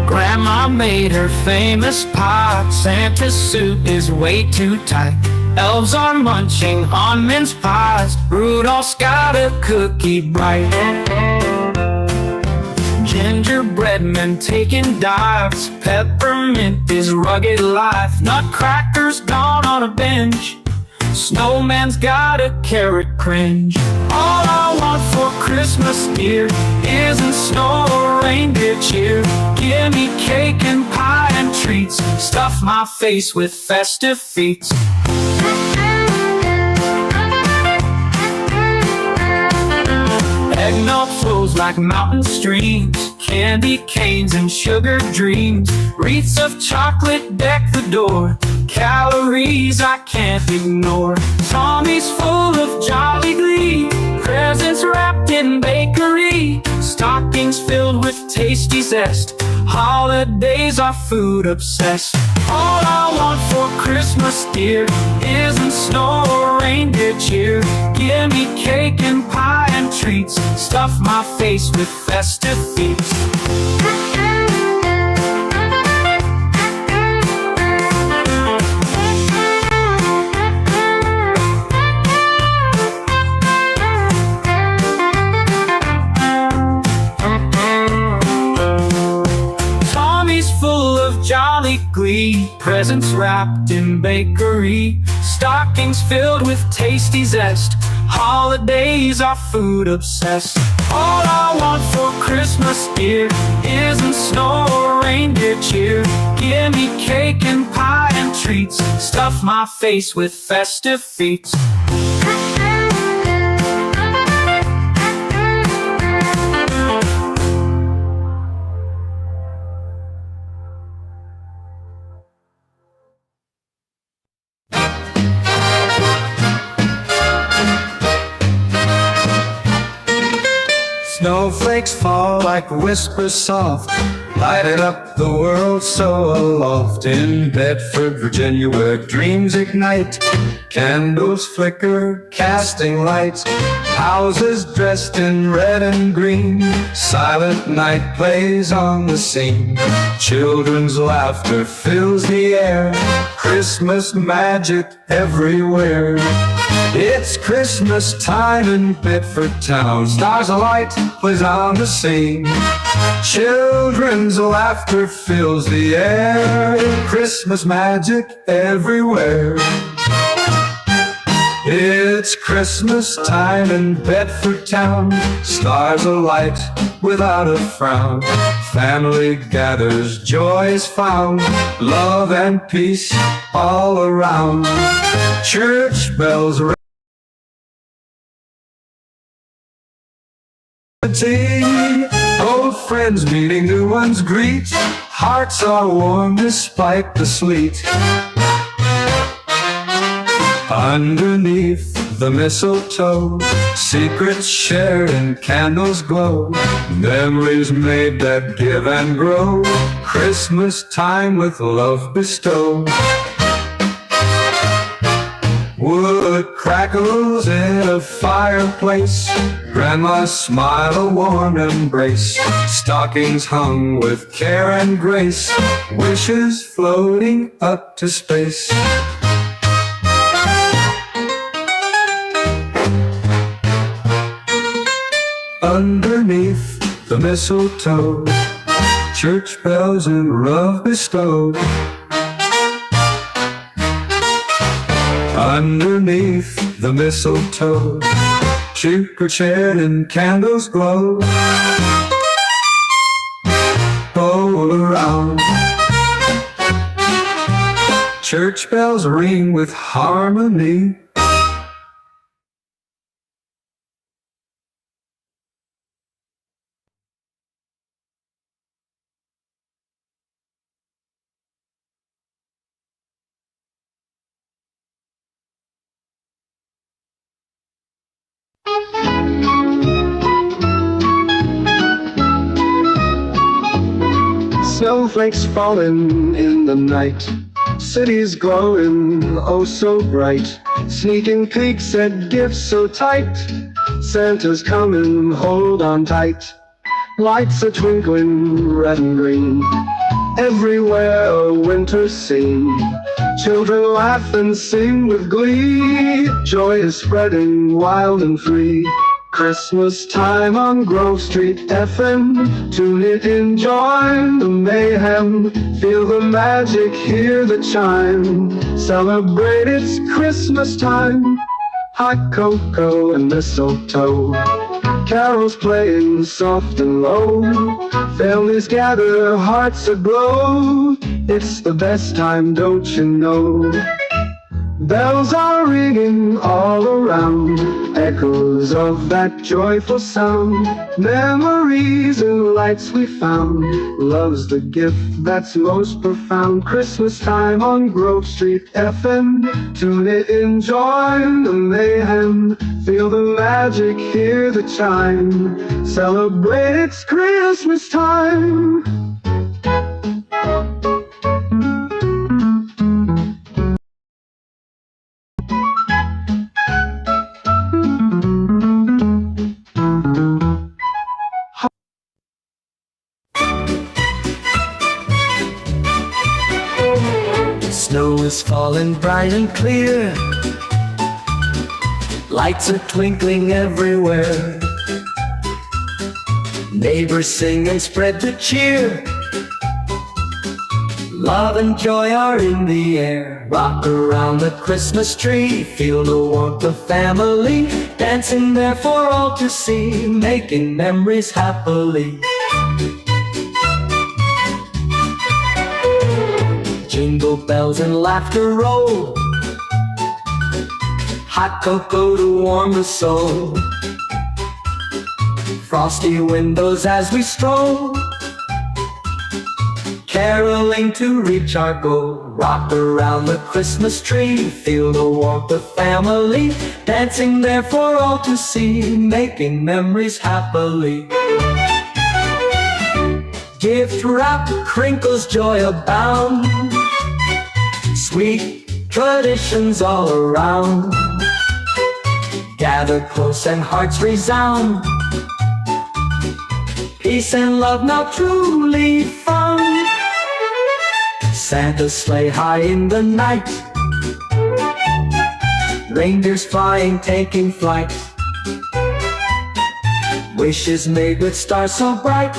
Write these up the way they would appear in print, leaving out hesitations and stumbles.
Grandma made her famous pie. Santa's suit is way too tight. Elves are munching on mince pies. Rudolph's got a cookie bite. Gingerbread men taking dives. Peppermint is rugged life. Nutcracker's gone on a binge. Snowman's got a carrot cringe. All I want for Christmas, dear, isn't snow or reindeer cheer. Give me cake and pie and treats. Stuff my face with festive feats. Eggnog flows like mountain streams. Candy canes and sugar dreams. Wreaths of chocolate deck the door. Calories I can't ignore. Tommy's full of jolly glee. Presents wrapped in bakery. Stockings filled with tasty zest. Holidays are food obsessed. All I want for Christmas, dear, isn't snow or reindeer cheer. Give me cake and pie and treats. Stuff my face with festive feats. Jolly glee, presents wrapped in bakery, stockings filled with tasty zest. Holidays are food obsessed. All I want for Christmas, dear, isn't snow or reindeer cheer. Give me cake and pie and treats. Stuff my face with festive feats. Snowflakes fall like whispers soft, lighting up the world so aloft. In Bedford, Virginia, where dreams ignite, candles flicker, casting light. Houses dressed in red and green, silent night plays on the scene. Children's laughter fills the air, Christmas magic everywhere. It's Christmas time in Bedford town. Stars alight plays on the scene. Children's laughter fills the air. Christmas magic everywhere. It's Christmas time in Bedford town. Stars alight without a frown. Family gathers, joy is found. Love and peace all around. Church bells ring. Old friends meeting, new ones greet. Hearts are warm despite the sleet. Underneath the mistletoe, secrets shared and candles glow. Memories made that give and grow. Christmas time with love bestow. Wood crackles in a fireplace. Grandma's smile a warm embrace. Stockings hung with care and grace. Wishes floating up to space. Underneath the mistletoe, church bells and love bestowed. Underneath the mistletoe, church and candles glow. All around, church bells ring with harmony. Snowflakes falling in the night, cities glowing oh so bright. Sneaking peeks at gifts so tight, Santa's coming, hold on tight. Lights are twinkling red and green, everywhere a winter scene. Children laugh and sing with glee, joy is spreading wild and free. Christmas time on Grove Street FM, tune in, join the mayhem, feel the magic, hear the chime, celebrate it's Christmas time. Hot cocoa and mistletoe, carols playing soft and low, families gather, hearts aglow, it's the best time, don't you know? Bells are ringing all around, echoes of that joyful sound, memories and lights we found, love's the gift that's most profound. Christmas time on Grove Street FM, tune in, join the mayhem, feel the magic, hear the chime, celebrate it's Christmas time. Snow is falling bright and clear, lights are twinkling everywhere, neighbors sing and spread the cheer, love and joy are in the air. Rock around the Christmas tree, feel the warmth of family, dancing there for all to see, making memories happily. Jingle bells and laughter roll, hot cocoa to warm the soul, frosty windows as we stroll, caroling to reach our goal. Rock around the Christmas tree, feel the warmth of family, dancing there for all to see, making memories happily. Gift wrap, crinkles, joy abound, sweet traditions all around, gather close and hearts resound, peace and love now truly found. Santa's sleigh high in the night, reindeers flying, taking flight, wishes made with stars so bright,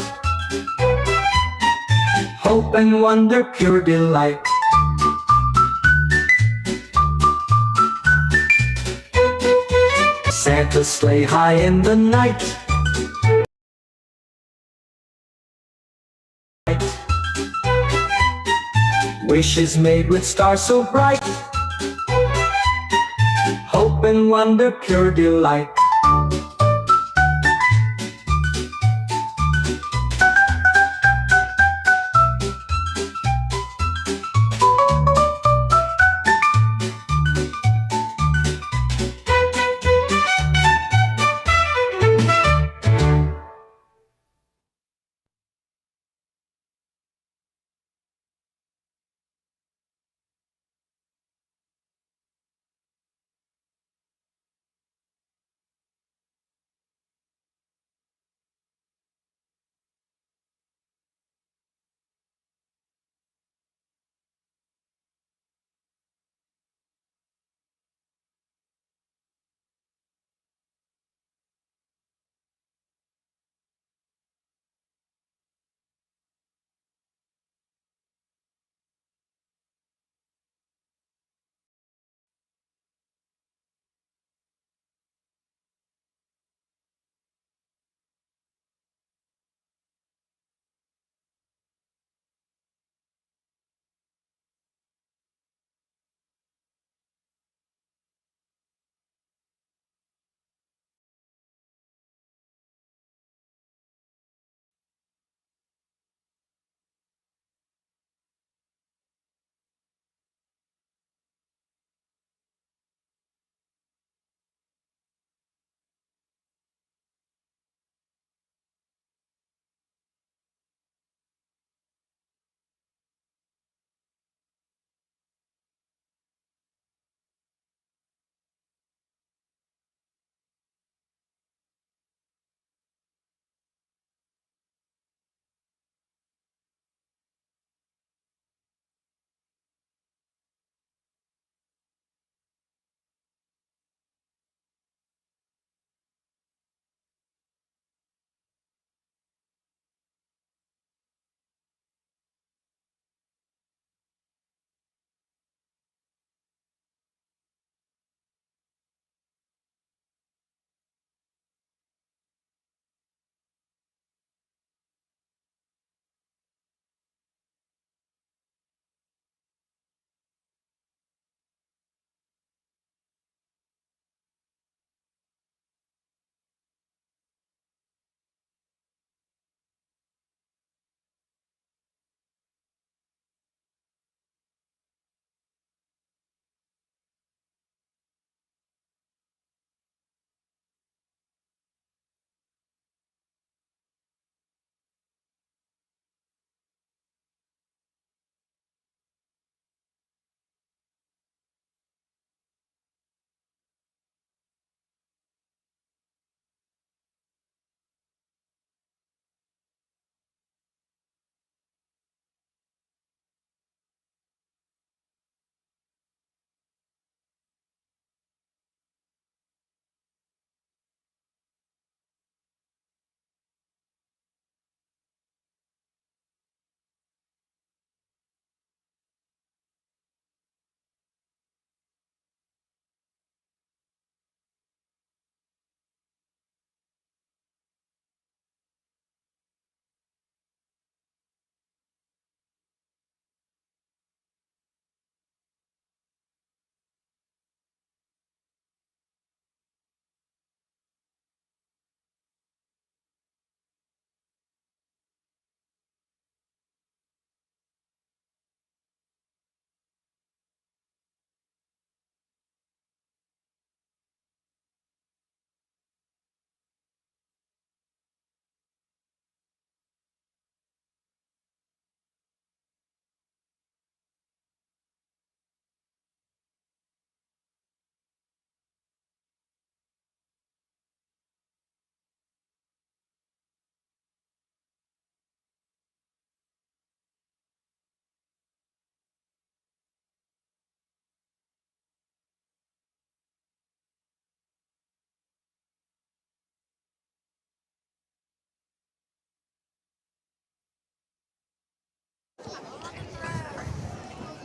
hope and wonder, pure delight. Santa's sleigh high in the night, wishes made with stars so bright, hope and wonder, pure delight.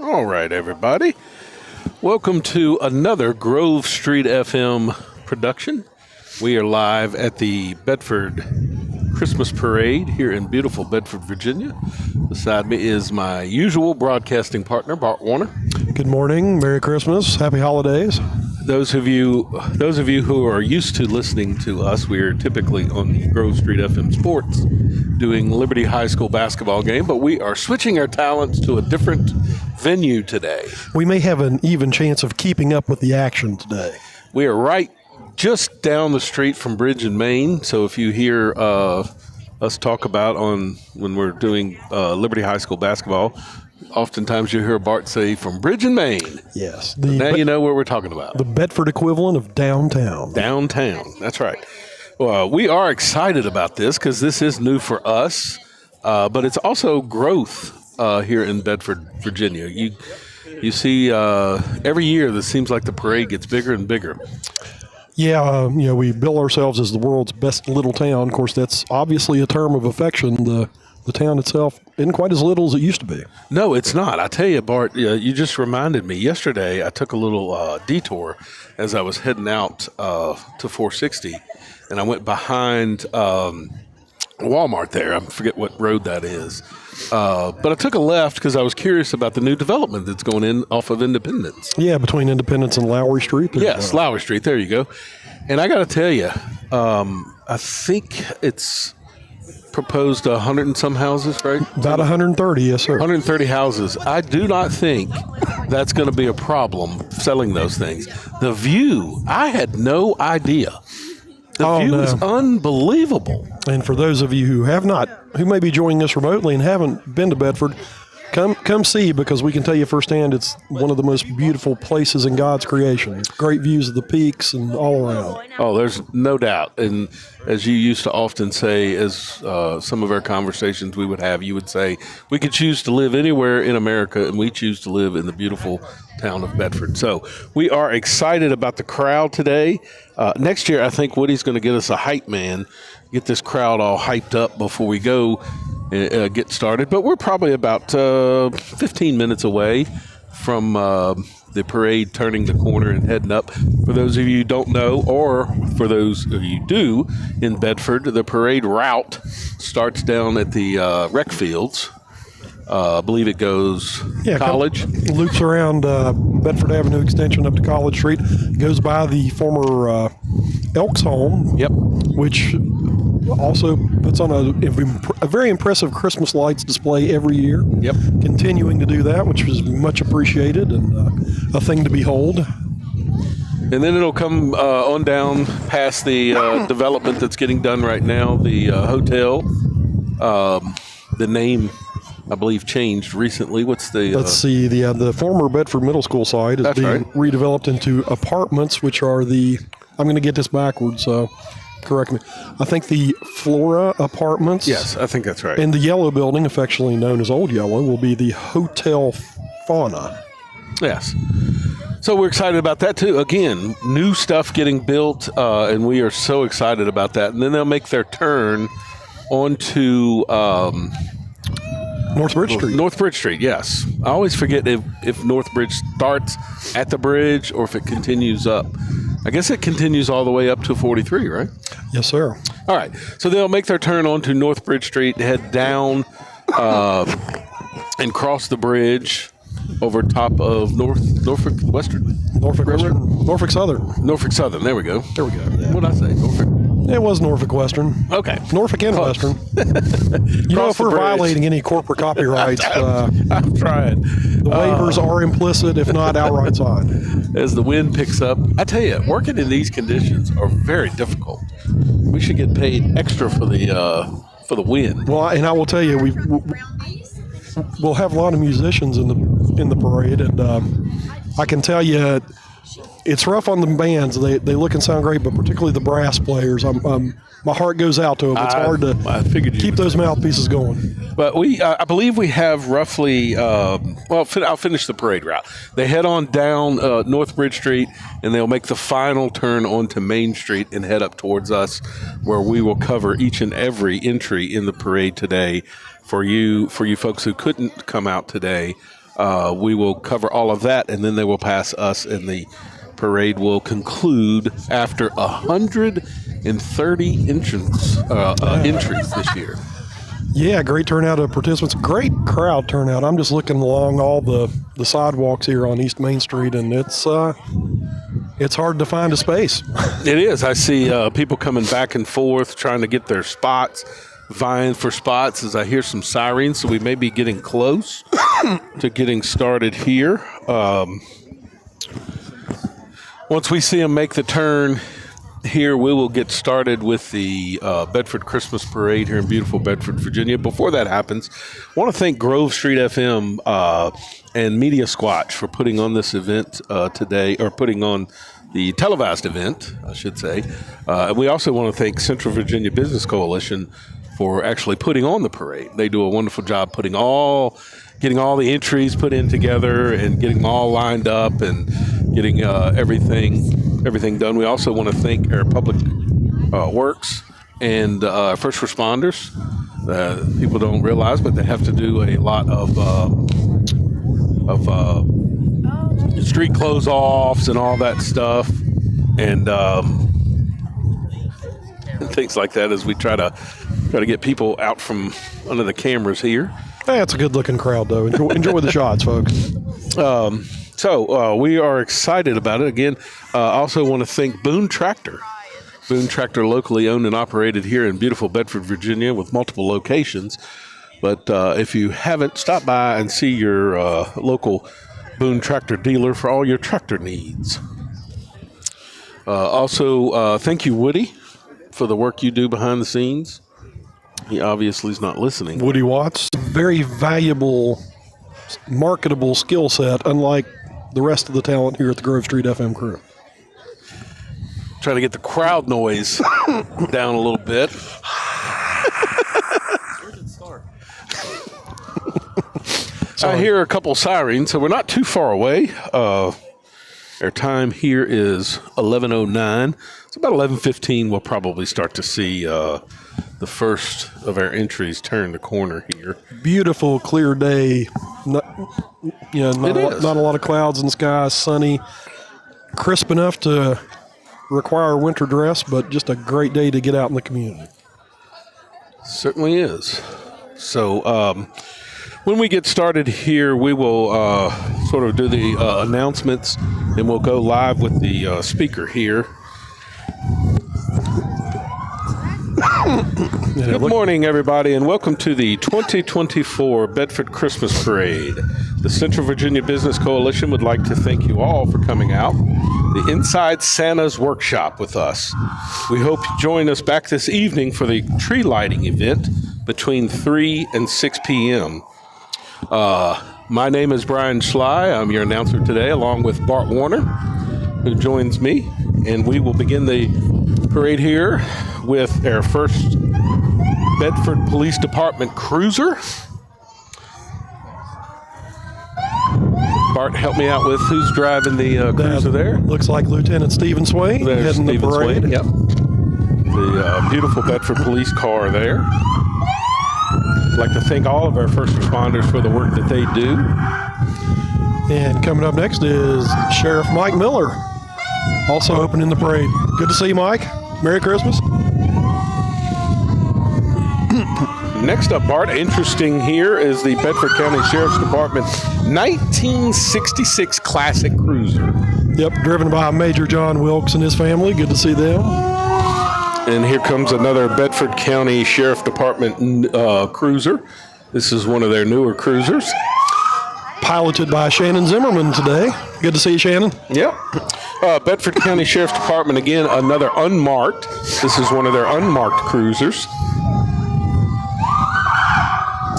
All right, everybody. Welcome to another Grove Street FM production. We are live at the Bedford Christmas Parade here in beautiful Bedford, Virginia. Beside me is my usual broadcasting partner, Bart Warner. Good morning, Merry Christmas, Happy Holidays. Those of you who are used to listening to us, we are typically on the Grove Street FM Sports doing Liberty High School basketball game, but we are switching our talents to a different venue today. We may have an even chance of keeping up with the action today. We are right just down the street from Bridge and Main, so if you hear us talk about when we're doing Liberty High School basketball, oftentimes you hear Bart say from Bridge and Main. Yes. Now you know what we're talking about. The Bedford equivalent of downtown. Downtown, that's right. Well, we are excited about this because this is new for us, but it's also growth here in Bedford, Virginia. You see every year this seems like the parade gets bigger and bigger. Yeah, we bill ourselves as the world's best little town. Of course, that's obviously a term of affection. The town itself isn't quite as little as it used to be. No, it's not. I tell you, Bart, you just reminded me. Yesterday, I took a little detour as I was heading out to 460, and I went behind Walmart there. I forget what road that is. But I took a left because I was curious about the new development that's going in off of Independence. Yeah, between Independence and Lowry Street. Yes, Lowry Street. There you go. And I got to tell you, I think it's proposed 100 and some houses, right? About 130, yes, sir. 130 houses. I do not think that's going to be a problem selling those things. The view, I had no idea. The view is unbelievable. And for those of you who may be joining us remotely and haven't been to Bedford, come see, because we can tell you firsthand it's one of the most beautiful places in God's creation. Great views of the peaks and all around. Oh, there's no doubt. And as you used to often say, as some of our conversations we would have, you would say, we could choose to live anywhere in America, and we choose to live in the beautiful town of Bedford. So we are excited about the crowd today. Next year, I think Woody's going to get us a hype man, get this crowd all hyped up before we go get started. But we're probably about 15 minutes away from the parade turning the corner and heading up. For those of you who don't know, or for those of you who do, in Bedford, the parade route starts down at the rec fields. I believe it goes College. Loops around Bedford Avenue Extension up to College Street. Goes by the former Elks home. Yep. Which also puts on a very impressive Christmas lights display every year. Yep. Continuing to do that, which is much appreciated and a thing to behold. And then it'll come on down past the development that's getting done right now, the hotel. The name, I believe, changed recently. What's the... Let's see. The former Bedford Middle School site is being redeveloped into apartments, which are I'm going to get this backwards, so correct me. I think the Flora Apartments. Yes, I think that's right. And the yellow building, affectionately known as Old Yellow, will be the Hotel Fauna. Yes. So we're excited about that, too. Again, new stuff getting built, and we are so excited about that. And then they'll make their turn onto... North Bridge Street. North Bridge Street, yes. I always forget if North Bridge starts at the bridge or if it continues up. I guess it continues all the way up to 43, right? Yes, sir. All right. So they'll make their turn onto North Bridge Street, head down and cross the bridge over top of Norfolk Western. Norfolk Southern. Norfolk Southern. There we go. There we go. Yeah. What did I say? Norfolk. It was Norfolk Western. Okay. Norfolk and Close. Western. If we're violating any corporate copyrights, I'm trying. The waivers are implicit, if not outright signed. As the wind picks up, I tell you, working in these conditions are very difficult. We should get paid extra for the wind. Well, and I will tell you, we'll have a lot of musicians in the parade, and I can tell you, it's rough on the bands. They look and sound great, but particularly the brass players. My heart goes out to them. It's hard to keep those mouthpieces going. But I believe we have roughly, I'll finish the parade route. They head on down North Bridge Street, and they'll make the final turn onto Main Street and head up towards us, where we will cover each and every entry in the parade today. For you folks who couldn't come out today, We will cover all of that, and then they will pass us, and the parade will conclude after 130 entries this year. Yeah, great turnout of participants. Great crowd turnout. I'm just looking along all the sidewalks here on East Main Street, and it's hard to find a space. It is. I see people coming back and forth trying to get their spots, vying for spots as I hear some sirens, so we may be getting close to getting started here. Once we see them make the turn here, we will get started with the Bedford Christmas Parade here in beautiful Bedford, Virginia. Before that happens, I want to thank Grove Street FM and Media Squatch for putting on this event today, or putting on the televised event, I should say. And we also want to thank Central Virginia Business Coalition for actually putting on the parade. They do a wonderful job getting all the entries put in together and getting them all lined up and getting everything done. We also want to thank our public works and first responders. People don't realize, but they have to do a lot of street close offs and all that stuff, and things like that as we try to get people out from under the cameras here. Hey, it's a good-looking crowd, though. Enjoy the shots, folks. So we are excited about it. Again, I also want to thank Boone Tractor. Boone Tractor, locally owned and operated here in beautiful Bedford, Virginia, with multiple locations. But if you haven't, stop by and see your local Boone Tractor dealer for all your tractor needs. Also, thank you, Woody, for the work you do behind the scenes. He obviously is not listening. Woody Watts, very valuable, marketable skill set, unlike the rest of the talent here at the Grove Street FM crew. Trying to get the crowd noise down a little bit. I hear a couple sirens, so we're not too far away. Our time here is 11:09. It's about 11:15. We'll probably start to see the first of our entries turn the corner here. Beautiful, clear day. Not a lot of clouds in the sky. Sunny, crisp enough to require a winter dress, but just a great day to get out in the community. Certainly is. So when we get started here, we will sort of do the announcements, and we'll go live with the speaker here. Good morning, everybody, and welcome to the 2024 Bedford Christmas Parade. The Central Virginia Business Coalition would like to thank you all for coming out. The Inside Santa's Workshop with us. We hope you join us back this evening for the tree lighting event between 3 and 6 p.m. My name is Brian Schley. I'm your announcer today, along with Bart Warner, who joins me, and we will begin the parade here with our first Bedford Police Department cruiser. Bart, help me out with who's driving the cruiser there. Looks like Lieutenant Stephen Swain heading the parade. Yep. The beautiful Bedford police car there. I'd like to thank all of our first responders for the work that they do. And coming up next is Sheriff Mike Miller, also opening the parade. Good to see you, Mike. Merry Christmas. Next up, Bart, interesting here is the Bedford County Sheriff's Department 1966 Classic Cruiser. Yep, driven by Major John Wilkes and his family. Good to see them. And here comes another Bedford County Sheriff Department cruiser. This is one of their newer cruisers. Piloted by Shannon Zimmerman today. Good to see you, Shannon. Yep. Bedford County Sheriff's Department, again, another unmarked. This is one of their unmarked cruisers.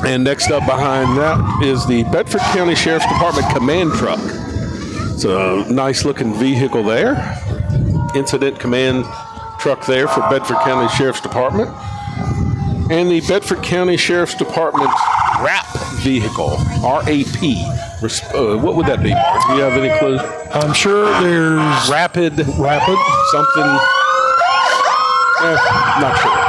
And next up behind that is the Bedford County Sheriff's Department command truck. It's a nice looking vehicle there. Incident command truck there for Bedford County Sheriff's Department. And the Bedford County Sheriff's Department RAP vehicle, R-A-P. What would that be, Mark? Do you have any clue? I'm sure there's... Rapid, something. Not sure.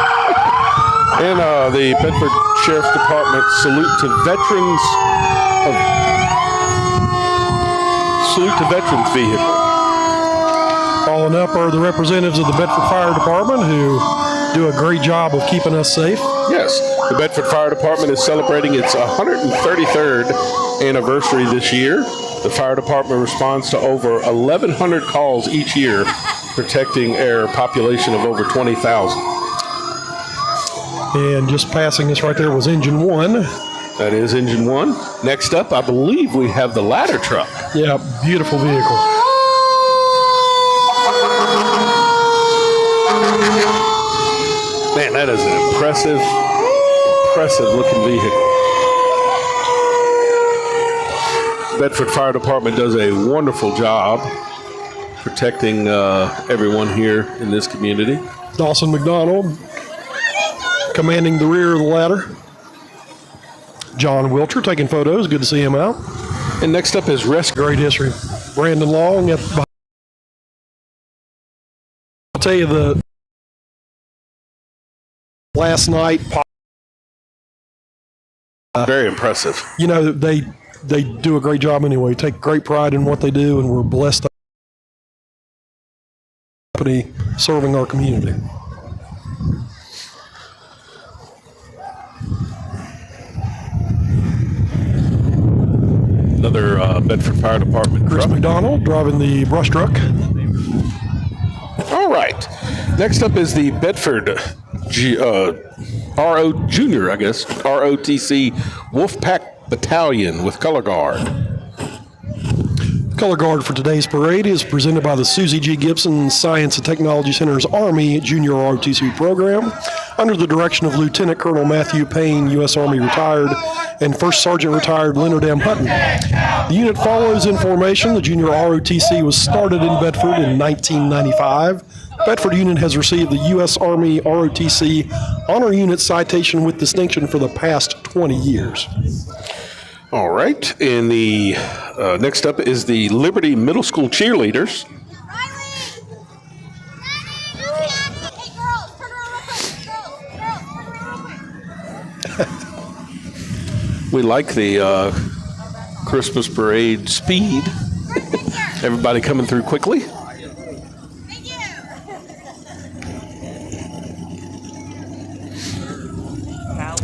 And the Bedford Sheriff's Department salute to veterans of Salute to Veterans vehicle. Following up are the representatives of the Bedford Fire Department who do a great job of keeping us safe. Yes, the Bedford Fire Department is celebrating its 133rd anniversary this year. The fire department responds to over 1,100 calls each year, protecting our population of over 20,000. And just passing us right there was Engine 1. That is Engine 1. Next up, I believe we have the ladder truck. Yeah, beautiful vehicle. Man, that is an impressive looking vehicle. Bedford Fire Department does a wonderful job protecting everyone here in this community. Dawson McDonald commanding the rear of the ladder. John Wilcher taking photos. Good to see him out. And next up is rescue. Great history. Brandon Long. I'll tell you, the last night, Very impressive. you know, they do a great job anyway. Take great pride in what they do, and we're blessed to have a company serving our community. Another Bedford Fire Department Chris truck. McDonald driving the brush truck. All right. Next up is the Bedford RO Junior, I guess, ROTC Wolfpack Battalion with color guard. Color guard for today's parade is presented by the Susie G. Gibson Science and Technology Center's Army Junior ROTC program under the direction of Lieutenant Colonel Matthew Payne, U.S. Army retired, and First Sergeant retired Leonard M. Hutton. The unit follows in formation. The Junior ROTC was started in Bedford in 1995. Bedford unit has received the U.S. Army ROTC Honor Unit Citation with Distinction for the past 20 years. All right. And the next up is the Liberty Middle School Cheerleaders. We like the Christmas parade speed. Everybody coming through quickly.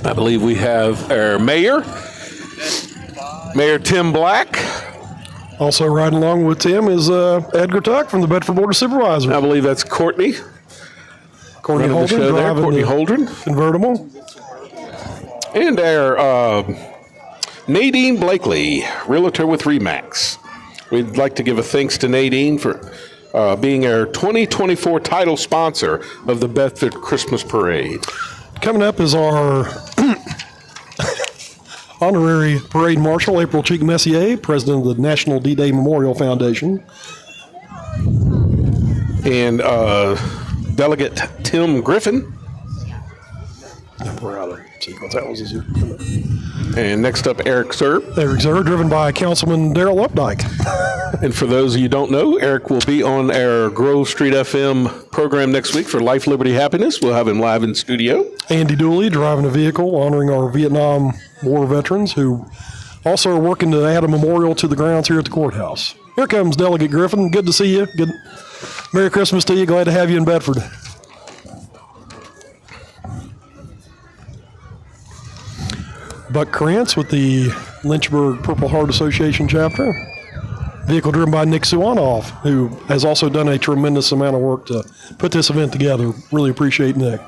I believe we have our mayor, Mayor Tim Black. Also riding along with Tim is Edgar Tuck from the Bedford Board of Supervisors. I believe that's Courtney. Courtney Running the show Holdren there, driving Courtney the Holdren. convertible. And our Nadine Blakely, realtor with Remax. We'd like to give a thanks to Nadine for being our 2024 title sponsor of the Bedford Christmas Parade. Coming up is our honorary parade marshal, April Cheek Messier, president of the National D-Day Memorial Foundation. And Delegate Tim Griffin. And next up, Eric Serb. Eric Zer, driven by Councilman Darrell Updike. And for those of you who don't know, Eric will be on our Grove Street FM program next week for Life, Liberty, Happiness. We'll have him live in studio. Andy Dooley driving a vehicle honoring our Vietnam War veterans who also are working to add a memorial to the grounds here at the courthouse. Here comes Delegate Griffin. Good to see you. Good. Merry Christmas to you. Glad to have you in Bedford. Buck Krantz with the Lynchburg Purple Heart Association chapter. Vehicle driven by Nick Suanoff, who has also done a tremendous amount of work to put this event together. Really appreciate Nick.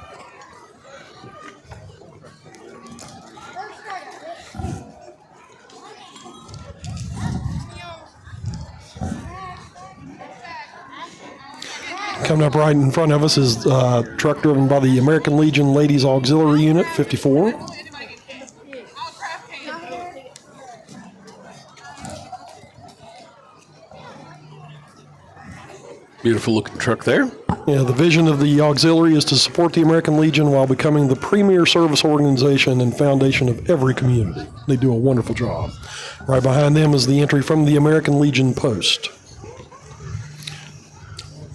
Coming up right in front of us is a truck driven by the American Legion Ladies Auxiliary Unit 54. Beautiful looking truck there. Yeah, the vision of the auxiliary is to support the American Legion while becoming the premier service organization and foundation of every community. They do a wonderful job. Right behind them is the entry from the American Legion Post,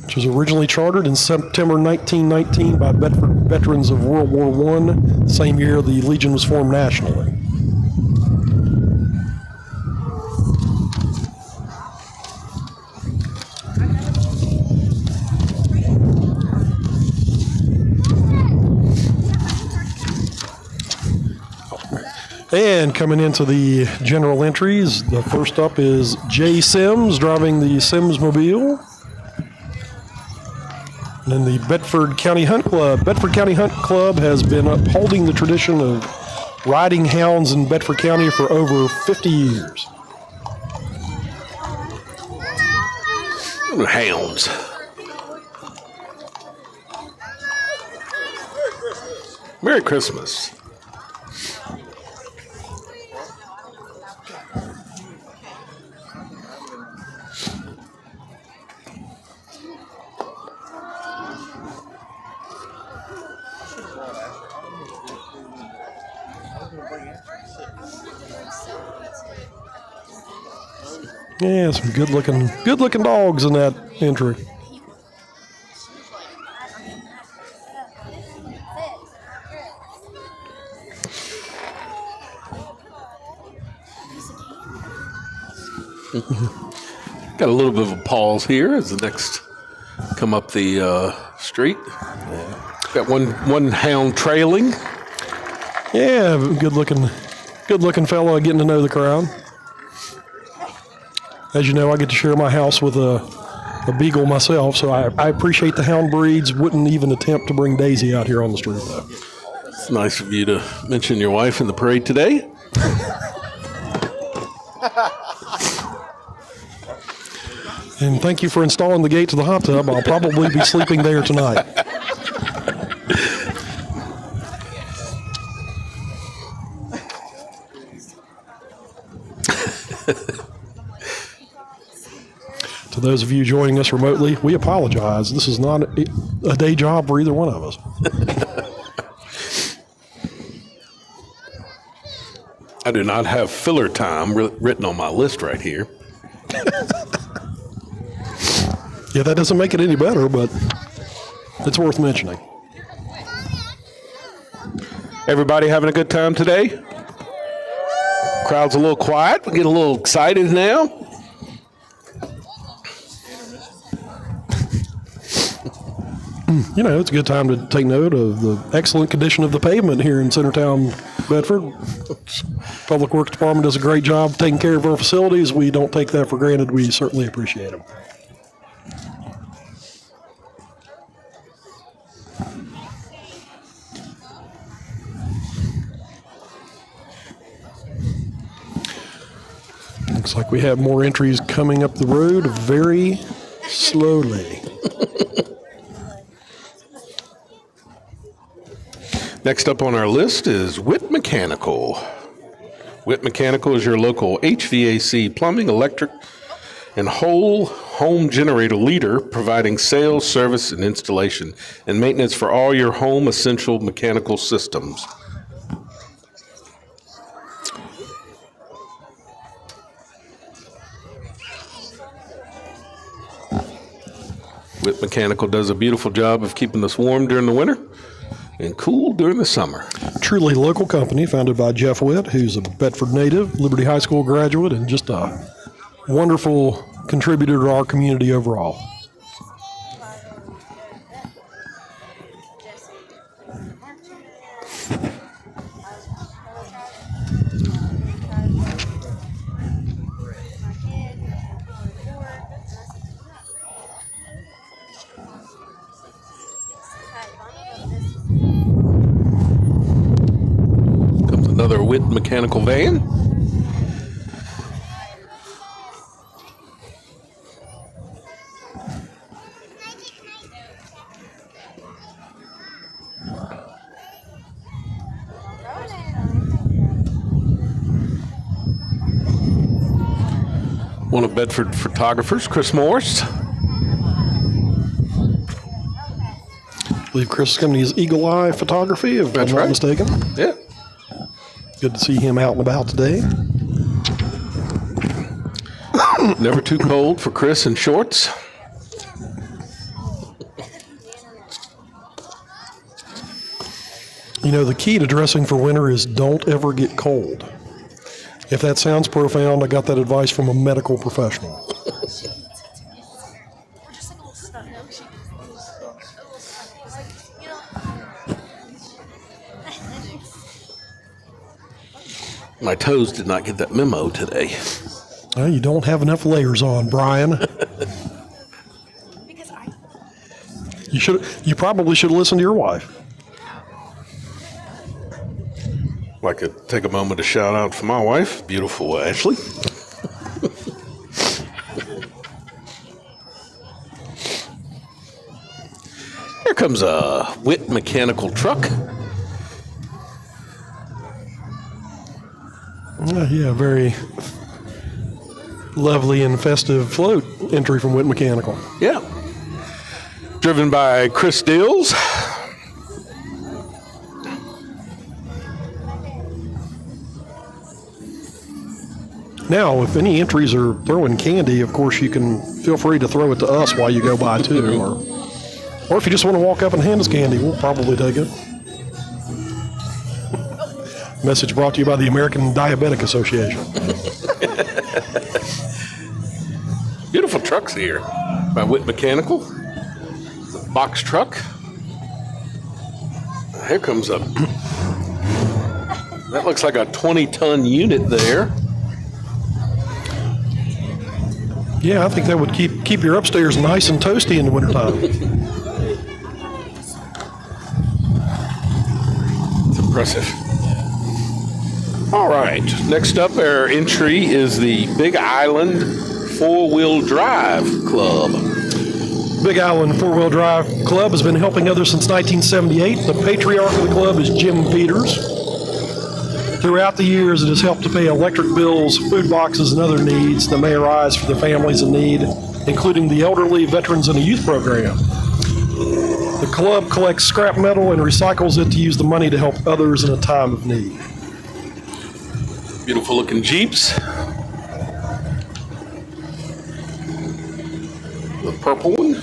which was originally chartered in September 1919 by Bedford veterans of World War I, the same year the Legion was formed nationally. And coming into the general entries, the first up is Jay Sims driving the Sims Mobile. And then the Bedford County Hunt Club. Bedford County Hunt Club has been upholding the tradition of riding hounds in Bedford County for over 50 years. Hounds. Merry Christmas. Yeah, some good looking dogs in that entry. Got a little bit of a pause here as the next come up the street. Got one hound trailing. Yeah, good looking fella getting to know the crowd. As you know, I get to share my house with a beagle myself, so I appreciate the hound breeds. Wouldn't even attempt to bring Daisy out here on the street, though. It's nice of you to mention your wife in the parade today. And thank you for installing the gate to the hot tub. I'll probably be sleeping there tonight. To those of you joining us remotely, we apologize. This is not a day job for either one of us. I do not have filler time written on my list right here. Yeah, that doesn't make it any better, but it's worth mentioning. Everybody having a good time today? Crowd's a little quiet. We get a little excited now. You know, it's a good time to take note of the excellent condition of the pavement here in Centertown, Bedford. Public Works Department does a great job taking care of our facilities. We don't take that for granted. We certainly appreciate them. Looks like we have more entries coming up the road very slowly. Next up on our list is Witt Mechanical. Witt Mechanical is your local HVAC, plumbing, electric, and whole home generator leader, providing sales, service, and installation and maintenance for all your home essential mechanical systems. Witt Mechanical does a beautiful job of keeping us warm during the winter and cool during the summer. Truly local company founded by Jeff Witt, who's a Bedford native, Liberty High School graduate, and just a wonderful contributor to our community overall. Another Witt Mechanical van. One of Bedford photographers, Chris Morris. I believe Chris' company is Eagle Eye Photography, if I'm not mistaken. Yeah. Good to see him out and about today. Never too cold for Chris in shorts. You know, the key to dressing for winter is don't ever get cold. If that sounds profound, I got that advice from a medical professional. My toes did not get that memo today. Well, you don't have enough layers on, Brian. You probably should listen to your wife. I'd like to take a moment to shout out for my wife, beautiful Ashley. Here comes a Witt mechanical truck. Yeah, very lovely and festive float entry from Witt Mechanical. Yeah. Driven by Chris Dills. Now, if any entries are throwing candy, of course you can feel free to throw it to us while you go by too. Or if you just want to walk up and hand us candy, we'll probably take it. Message brought to you by the American Diabetic Association. Beautiful trucks here by Witt Mechanical. Box truck. Here comes a... That looks like a 20-ton unit there. Yeah, I think that would keep your upstairs nice and toasty in the wintertime. It's impressive. All right, next up, our entry is the Big Island Four-Wheel Drive Club. Big Island Four-Wheel Drive Club has been helping others since 1978. The patriarch of the club is Jim Peters. Throughout the years, it has helped to pay electric bills, food boxes, and other needs that may arise for the families in need, including the elderly, veterans, and a youth program. The club collects scrap metal and recycles it to use the money to help others in a time of need. Beautiful looking Jeeps. The purple one.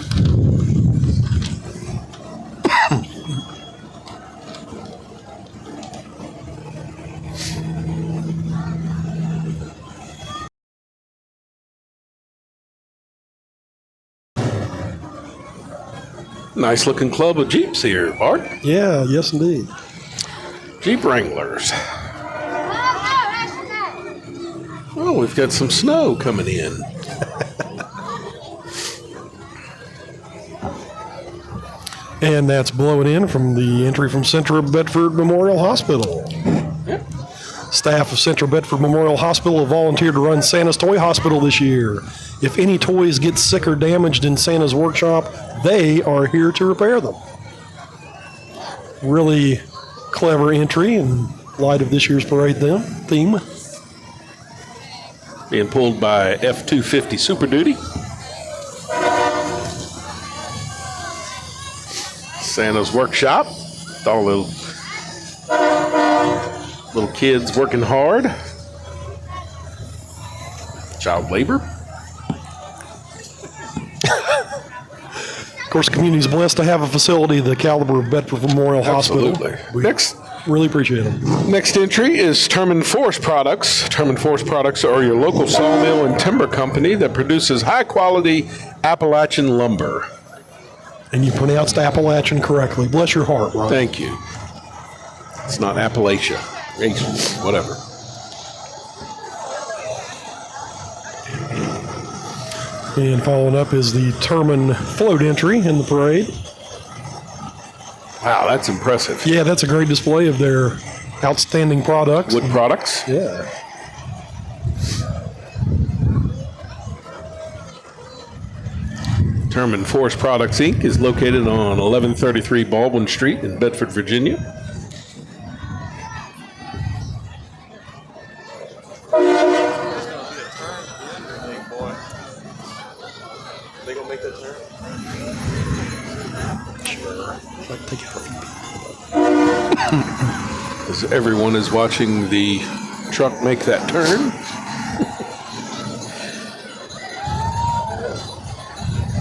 Nice looking club of Jeeps here, Bart. Yeah, yes indeed. Jeep Wranglers. Oh, we've got some snow coming in. And that's blowing in from the entry from Central Bedford Memorial Hospital. Yep. Staff of Central Bedford Memorial Hospital have volunteered to run Santa's Toy Hospital this year. If any toys get sick or damaged in Santa's workshop, they are here to repair them. Really clever entry in light of this year's parade theme. Being pulled by F-250 Super Duty. Santa's workshop. All the little kids working hard. Child labor. Of course, the community is blessed to have a facility the caliber of Bedford Memorial Absolutely. Hospital. We Next. really appreciate them. Next entry is Terman Forest Products. Terman Forest Products are your local sawmill and timber company that produces high-quality Appalachian lumber. And you pronounced Appalachian correctly. Bless your heart, Ron. Thank you. It's not Appalachia. Whatever. And following up is the Terman float entry in the parade. Wow, that's impressive. Yeah, that's a great display of their outstanding products. Wood products. Yeah. Terman Forest Products, Inc. is located on 1133 Baldwin Street in Bedford, Virginia. They gonna make that turn? As everyone is watching the truck make that turn.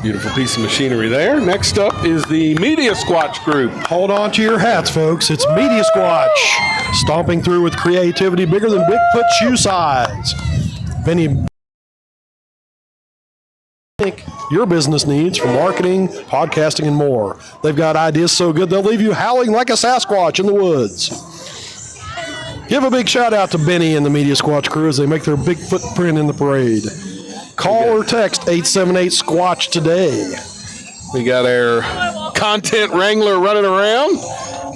Beautiful piece of machinery there. Next up is the Media Squatch Group. Hold on to your hats, folks. It's Media Squatch, stomping through with creativity bigger than Bigfoot shoe size. If any think your business needs for marketing, podcasting, and more, they've got ideas so good they'll leave you howling like a Sasquatch in the woods. Give a big shout out to Benny and the Media Squatch crew as they make their big footprint in the parade. Call or text 878-SQUATCH today. We got our content wrangler running around,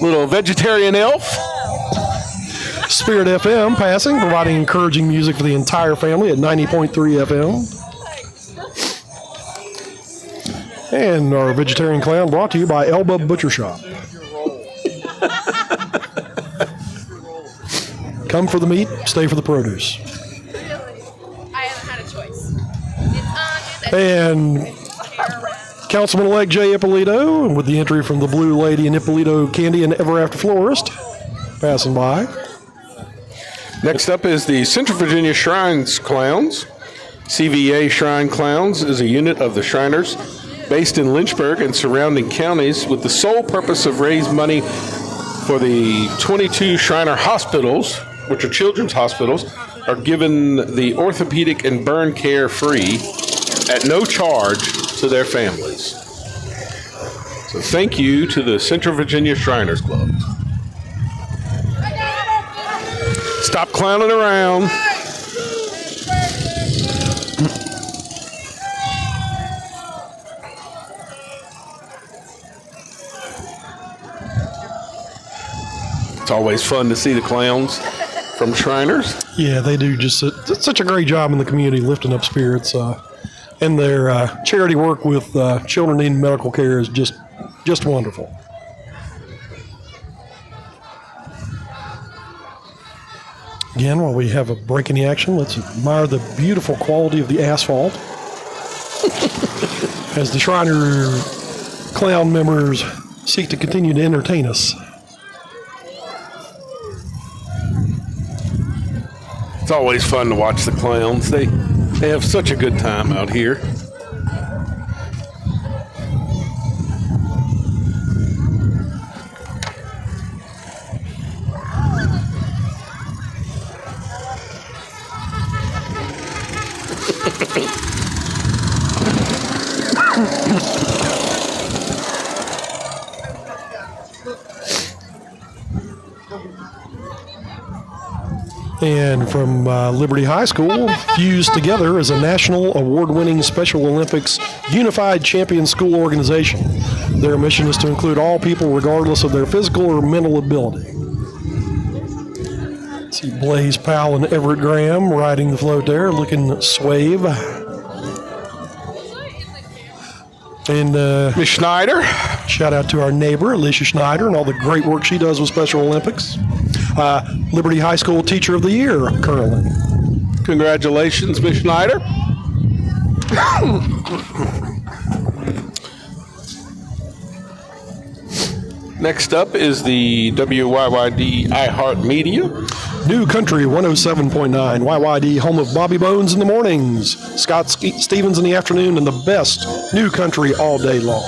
little vegetarian elf. Spirit FM passing, providing encouraging music for the entire family at 90.3 FM. And our vegetarian clown brought to you by Elba Butcher Shop. Come for the meat, stay for the produce. I haven't had a choice. And Councilman-elect Jay Ippolito, with the entry from the Blue Lady and Ippolito Candy and Ever After Florist, passing by. Next up is the Central Virginia Shrines Clowns. CVA Shrine Clowns is a unit of the Shriners based in Lynchburg and surrounding counties with the sole purpose of raise money for the 22 Shriner hospitals, which are children's hospitals, are given the orthopedic and burn care free at no charge to their families. So thank you to the Central Virginia Shriners Club. Stop clowning around. It's always fun to see the clowns from Shriners. Yeah, they do just such a great job in the community lifting up spirits. And their charity work with children needing medical care is just wonderful. Again, while we have a break in the action, let's admire the beautiful quality of the asphalt as the Shriner clown members seek to continue to entertain us. It's always fun to watch the clowns. They have such a good time out here. And from Liberty High School, fused together as a national award-winning Special Olympics Unified Champion School organization. Their mission is to include all people regardless of their physical or mental ability. See Blaze Powell and Everett Graham riding the float there, looking swave. And Miss Schneider. Shout out to our neighbor, Alicia Schneider, and all the great work she does with Special Olympics. Liberty High School Teacher of the Year currently. Congratulations, Miss Schneider. Next up is the WYYD iHeartMedia. New Country 107.9, YYD, home of Bobby Bones in the mornings, Scott Stevens in the afternoon, and the best New Country all day long.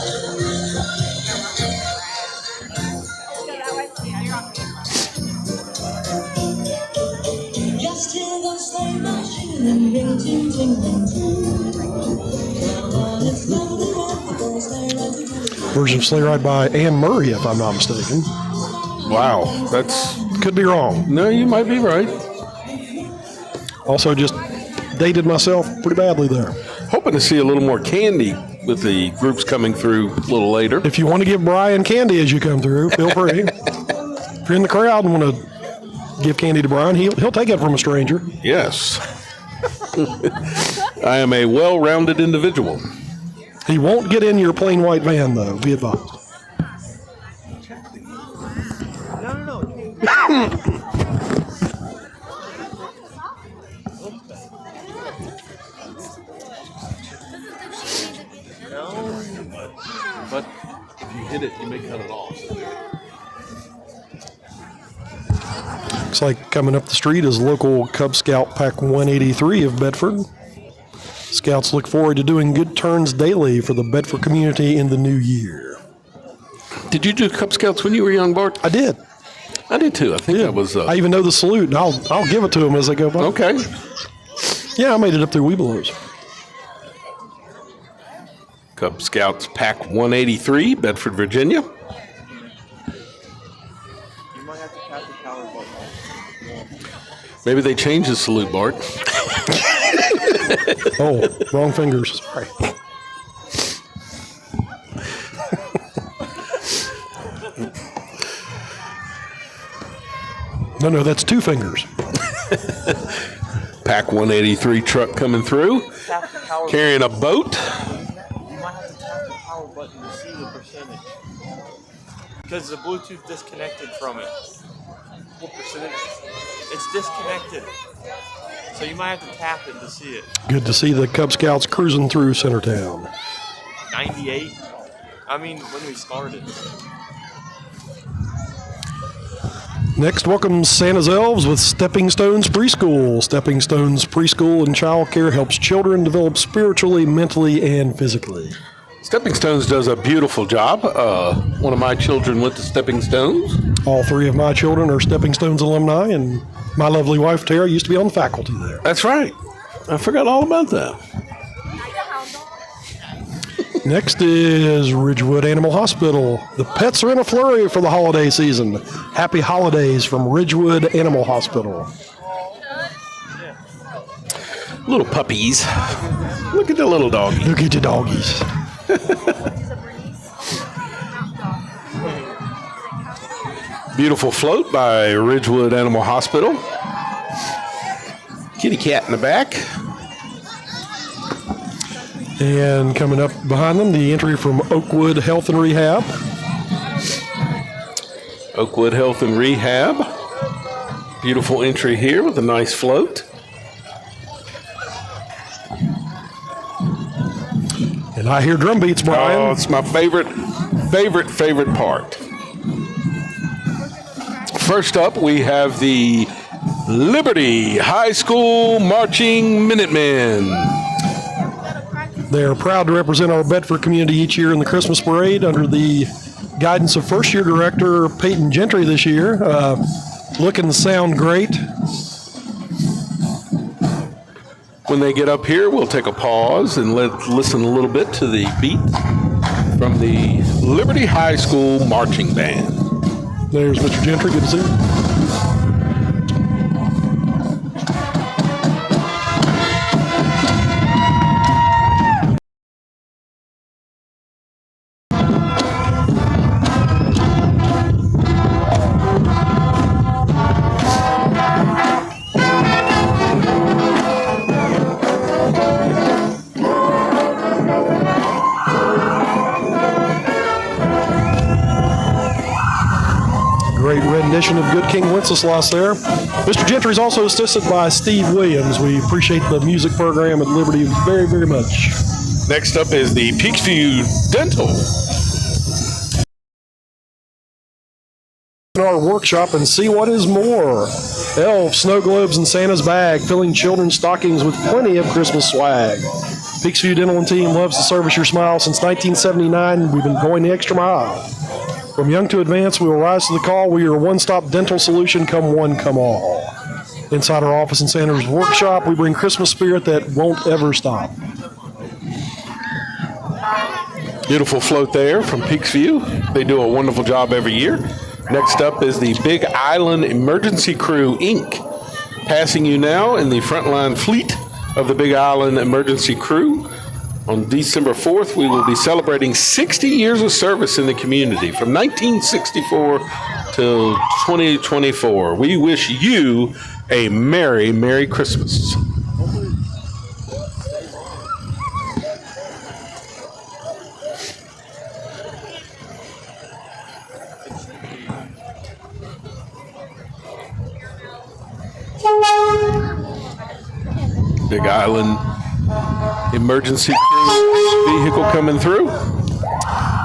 Version of Sleigh Ride by Anne Murray, if I'm not mistaken. Wow, that's... Could be wrong. No, you might be right. Also just dated myself pretty badly there. Hoping to see a little more candy with the groups coming through a little later. If you want to give Brian candy as you come through, feel free. If you're in the crowd and want to give candy to Brian, he'll take it from a stranger. Yes. I am a well-rounded individual. He won't get in your plain white van, though. Be advised. But if you hit it, you may cut it off. Looks like coming up the street is local Cub Scout Pack 183 of Bedford. Scouts look forward to doing good turns daily for the Bedford community in the new year. Did you do Cub Scouts when you were young, Bart? I did. I did too. I think that was... I even know the salute, and I'll give it to them as they go by. Okay. Yeah, I made it up through Webelos. Cub Scouts Pack 183, Bedford, Virginia. You might have to tap the power button. Maybe they changed the salute, Bart. Oh, wrong fingers. Sorry. No, that's 2 fingers. Pack 183 truck coming through, carrying a boat. You might have to tap the power button to see the percentage. Because the Bluetooth disconnected from it. What percentage? It's disconnected. So you might have to tap it to see it. Good to see the Cub Scouts cruising through Centertown. 98? I mean, when we started. Next, welcome Santa's Elves with Stepping Stones Preschool. Stepping Stones Preschool and Child Care helps children develop spiritually, mentally, and physically. Stepping Stones does a beautiful job. One of my children went to Stepping Stones. All 3 of my children are Stepping Stones alumni, and my lovely wife, Tara, used to be on the faculty there. That's right. I forgot all about that. Next is Ridgewood Animal Hospital. The pets are in a flurry for the holiday season. Happy holidays from Ridgewood Animal Hospital. Little puppies. Look at the little doggy. Look at the doggies. Beautiful float by Ridgewood Animal Hospital. Kitty cat in the back. And coming up behind them, the entry from Oakwood Health and Rehab. Oakwood Health and Rehab. Beautiful entry here with a nice float. And I hear drum beats, Brian. Oh, it's my favorite part. First up, we have the Liberty High School Marching Minutemen. They are proud to represent our Bedford community each year in the Christmas parade under the guidance of first-year director Peyton Gentry this year. Look and sound great. When they get up here, we'll take a pause and listen a little bit to the beat from the Liberty High School Marching Band. There's Mr. Gentry. Good to see you. Great rendition of Good King Wenceslas there. Mr. Gentry is also assisted by Steve Williams. We appreciate the music program at Liberty very, very much. Next up is the Peaksview Dental. In our workshop and see what is more. Elves, snow globes, and Santa's bag, filling children's stockings with plenty of Christmas swag. Peaksview Dental and Team loves to service your smile since 1979. We've been going the extra mile. From young to advanced, we will rise to the call. We are a one-stop dental solution, come one, come all. Inside our office in Santa's workshop, we bring Christmas spirit that won't ever stop. Beautiful float there from Peaksview. They do a wonderful job every year. Next up is the Big Island Emergency Crew, Inc. Passing you now in the frontline fleet of the Big Island Emergency Crew. On December 4th, we will be celebrating 60 years of service in the community from 1964 till 2024. We wish you a Merry, Merry Christmas. Big Island Emergency Crew vehicle coming through.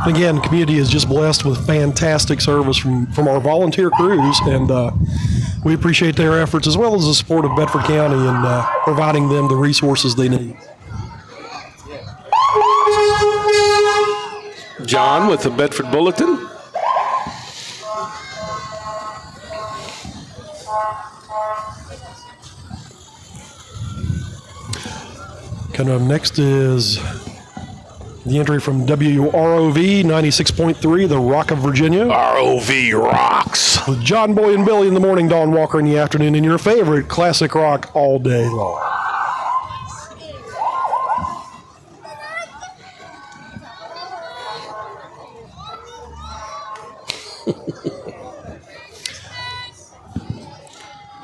Again, the community is just blessed with fantastic service from our volunteer crews, and we appreciate their efforts as well as the support of Bedford County in providing them the resources they need. John with the Bedford Bulletin. Coming up next is the entry from WROV 96.3, the Rock of Virginia. ROV rocks. with John Boy and Billy in the morning, Dawn Walker in the afternoon, and your favorite classic rock all day long.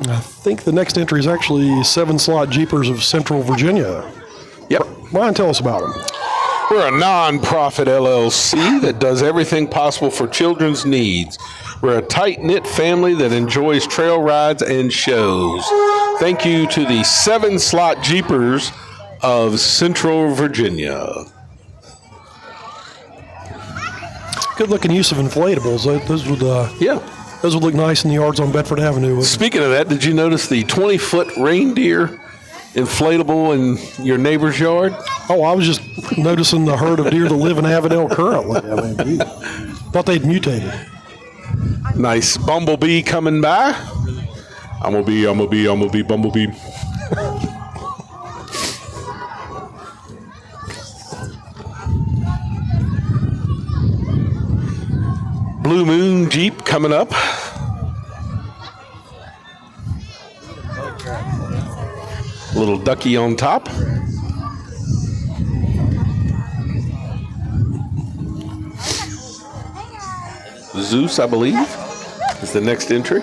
I think the next entry is actually 7 Slot Jeepers of Central Virginia. Yep. Ryan, tell us about them. We're a non-profit LLC that does everything possible for children's needs. We're a tight-knit family that enjoys trail rides and shows. Thank you to the 7 Slot Jeepers of Central Virginia. Good looking use of inflatables. Those would look nice in the yards on Bedford Avenue. Speaking of that, did you notice the 20-foot reindeer inflatable in your neighbor's yard? Oh, I was just noticing the herd of deer that live in Avondale currently. I mean, geez. Thought they'd mutated. Nice bumblebee coming by. I'm gonna be bumblebee. Blue Moon Jeep coming up. Little ducky on top. Zeus, I believe, is the next entry.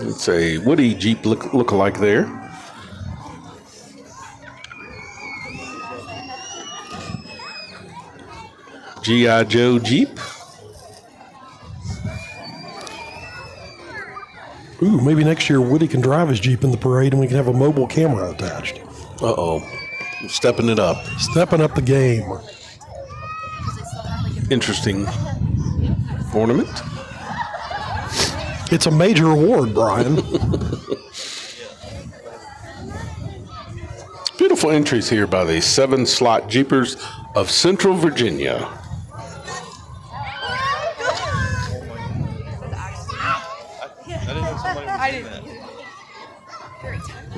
It's a Woody Jeep look-alike there. G.I. Joe Jeep. Ooh, maybe next year Woody can drive his Jeep in the parade and we can have a mobile camera attached. Uh-oh. Stepping it up. Stepping up the game. Interesting ornament. It's a major award, Brian. Beautiful entries here by the 7 Slot Jeepers of Central Virginia.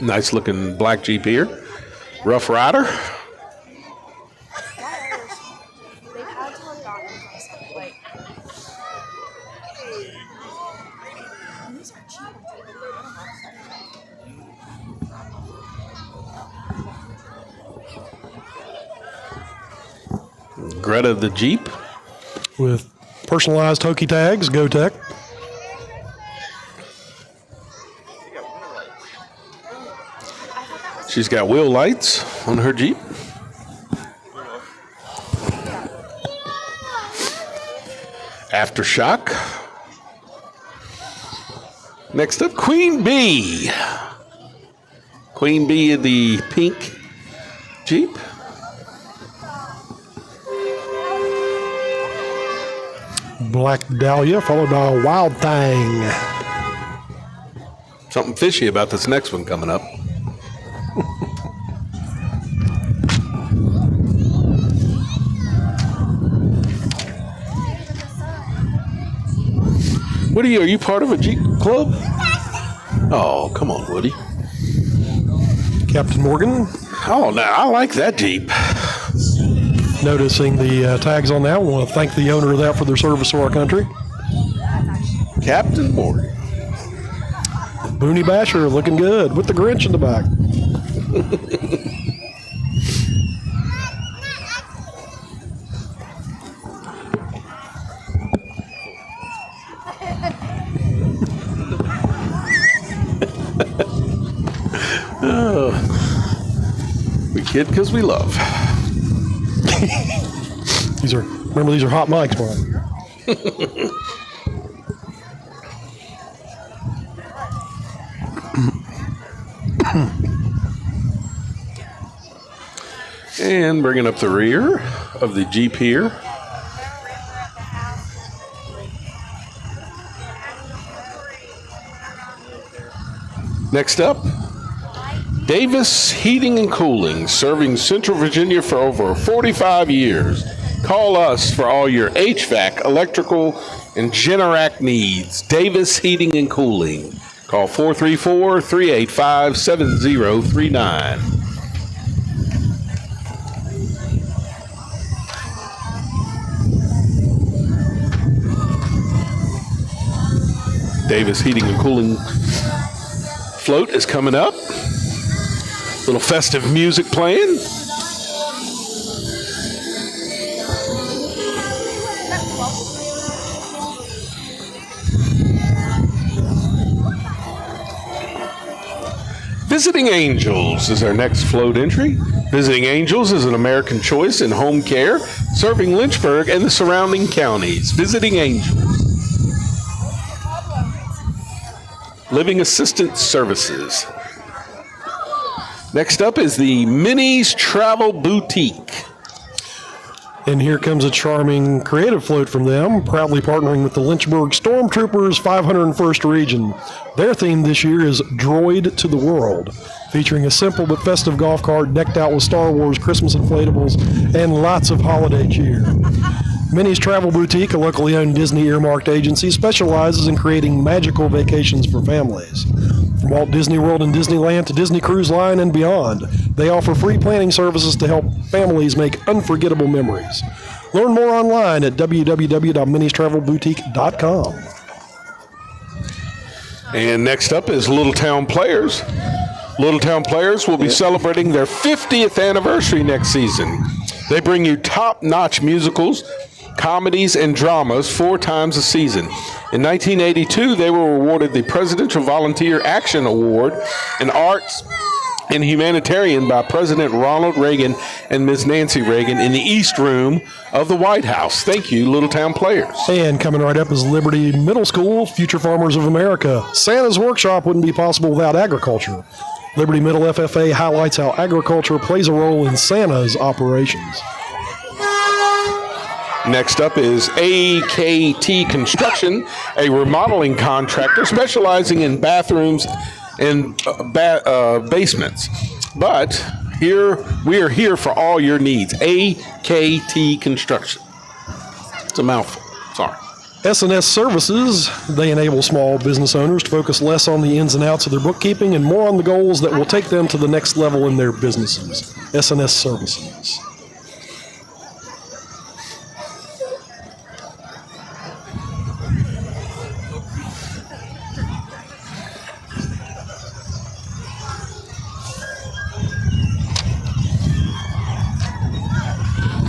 Nice looking black Jeep here. Rough Rider. Greta the Jeep. With personalized hokey tags, GoTech. She's got wheel lights on her Jeep. Aftershock. Next up, Queen Bee. Queen Bee in the pink Jeep. Black Dahlia, followed by a Wild Thing. Something fishy about this next one coming up. Woody, are you part of a Jeep club? Oh, come on, Woody. Captain Morgan. Oh, now I like that Jeep. Noticing the tags on that, we want to thank the owner of that for their service to our country. Captain Morgan. Booney Basher looking good with the Grinch in the back. We kid because we love. These are hot mics, Brian. And bringing up the rear of the Jeep here. Next up, Davis Heating and Cooling, serving Central Virginia for over 45 years. Call us for all your HVAC, electrical, and Generac needs. Davis Heating and Cooling. Call 434-385-7039. Davis Heating and Cooling float is coming up. Little festive music playing. Visiting Angels is our next float entry. Visiting Angels is an American choice in home care, serving Lynchburg and the surrounding counties. Visiting Angels. Living Assistance Services. Next up is the Minnie's Travel Boutique. And here comes a charming creative float from them, proudly partnering with the Lynchburg Stormtroopers 501st Region. Their theme this year is Droid to the World, featuring a simple but festive golf cart decked out with Star Wars Christmas inflatables and lots of holiday cheer. Minnie's Travel Boutique, a locally owned Disney earmarked agency, specializes in creating magical vacations for families. From Walt Disney World and Disneyland to Disney Cruise Line and beyond, they offer free planning services to help families make unforgettable memories. Learn more online at www.minniestravelboutique.com. And next up is Littletown Players. Littletown Players will be celebrating their 50th anniversary next season. They bring you top-notch musicals, comedies, and dramas 4 times a season. In 1982, they were awarded the Presidential Volunteer Action Award in Arts and Humanitarian by President Ronald Reagan and Ms. Nancy Reagan in the East Room of the White House. Thank you, Littletown Players. And coming right up is Liberty Middle School, Future Farmers of America. Santa's Workshop wouldn't be possible without agriculture. Liberty Middle FFA highlights how agriculture plays a role in Santa's operations. Next up is AKT Construction, a remodeling contractor specializing in bathrooms and basements. But here we are here for all your needs. AKT Construction. It's a mouthful. Sorry. S&S Services, they enable small business owners to focus less on the ins and outs of their bookkeeping and more on the goals that will take them to the next level in their businesses. S&S Services.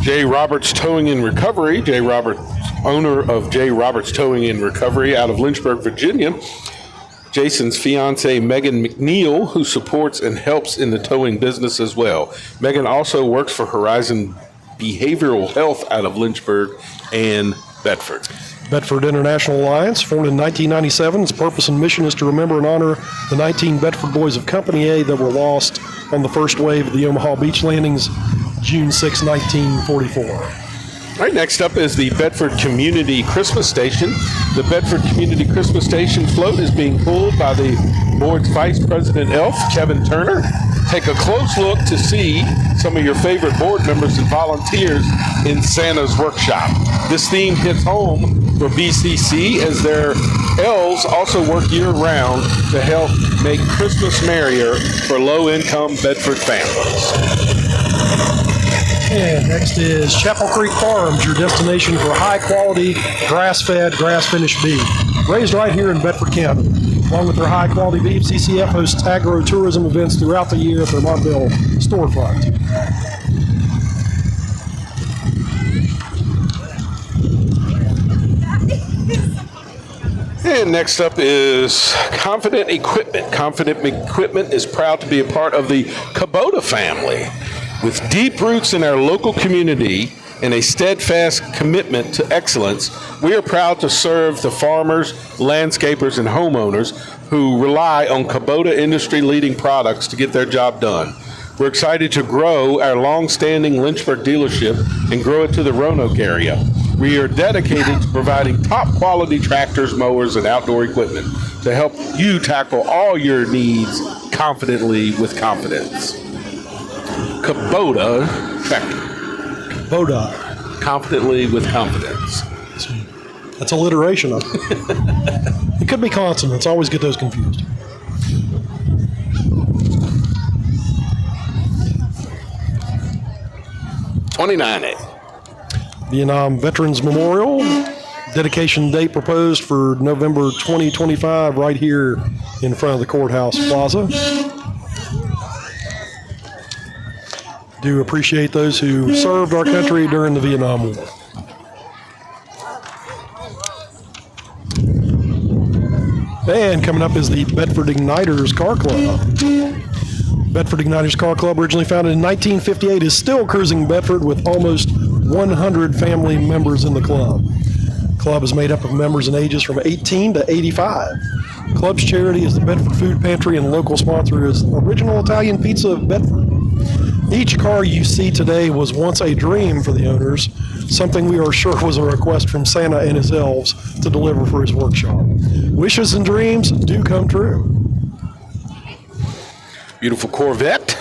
J. Roberts Towing and Recovery. J. Roberts, owner of J. Roberts Towing and Recovery out of Lynchburg, Virginia. Jason's fiancee, Megan McNeil, who supports and helps in the towing business as well. Megan also works for Horizon Behavioral Health out of Lynchburg and Bedford. Bedford International Alliance, formed in 1997. Its purpose and mission is to remember and honor the 19 Bedford boys of Company A that were lost on the first wave of the Omaha beach landings, June 6, 1944. All right, next up is the Bedford Community Christmas Station. The Bedford Community Christmas Station float is being pulled by the board's Vice President Elf, Kevin Turner. Take a close look to see some of your favorite board members and volunteers in Santa's Workshop. This theme hits home for BCC as their elves also work year-round to help make Christmas merrier for low-income Bedford families. And next is Chapel Creek Farms, your destination for high-quality, grass-fed, grass-finished beef, raised right here in Bedford County. Along with their high-quality beef, CCF hosts agro-tourism events throughout the year at their Montville storefront. And next up is Confident Equipment. Confident Equipment is proud to be a part of the Kubota family. With deep roots in our local community and a steadfast commitment to excellence, we are proud to serve the farmers, landscapers, and homeowners who rely on Kubota industry-leading products to get their job done. We're excited to grow our long-standing Lynchburg dealership and grow it to the Roanoke area. We are dedicated to providing top-quality tractors, mowers, and outdoor equipment to help you tackle all your needs confidently with confidence. Kubota tractor. Kubota. Confidently with confidence. That's alliteration. It could be consonants. Always get those confused. $29A. Vietnam Veterans Memorial. Dedication date proposed for November 2025 right here in front of the courthouse plaza. Do appreciate those who served our country during the Vietnam War. And coming up is the Bedford Igniters Car Club. Bedford Igniters Car Club, originally founded in 1958, is still cruising Bedford with almost 100 family members in the club. The club is made up of members in ages from 18 to 85. The club's charity is the Bedford Food Pantry, and the local sponsor is Original Italian Pizza of Bedford. Each car you see today was once a dream for the owners, something we are sure was a request from Santa and his elves to deliver for his workshop. Wishes and dreams do come true. Beautiful Corvette.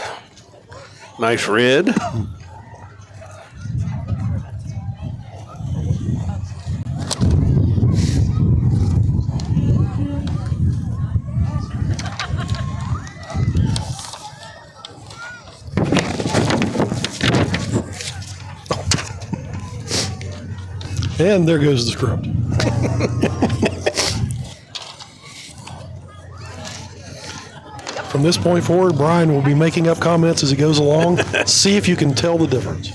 Nice red. And there goes the script. From this point forward, Brian will be making up comments as he goes along. See if you can tell the difference.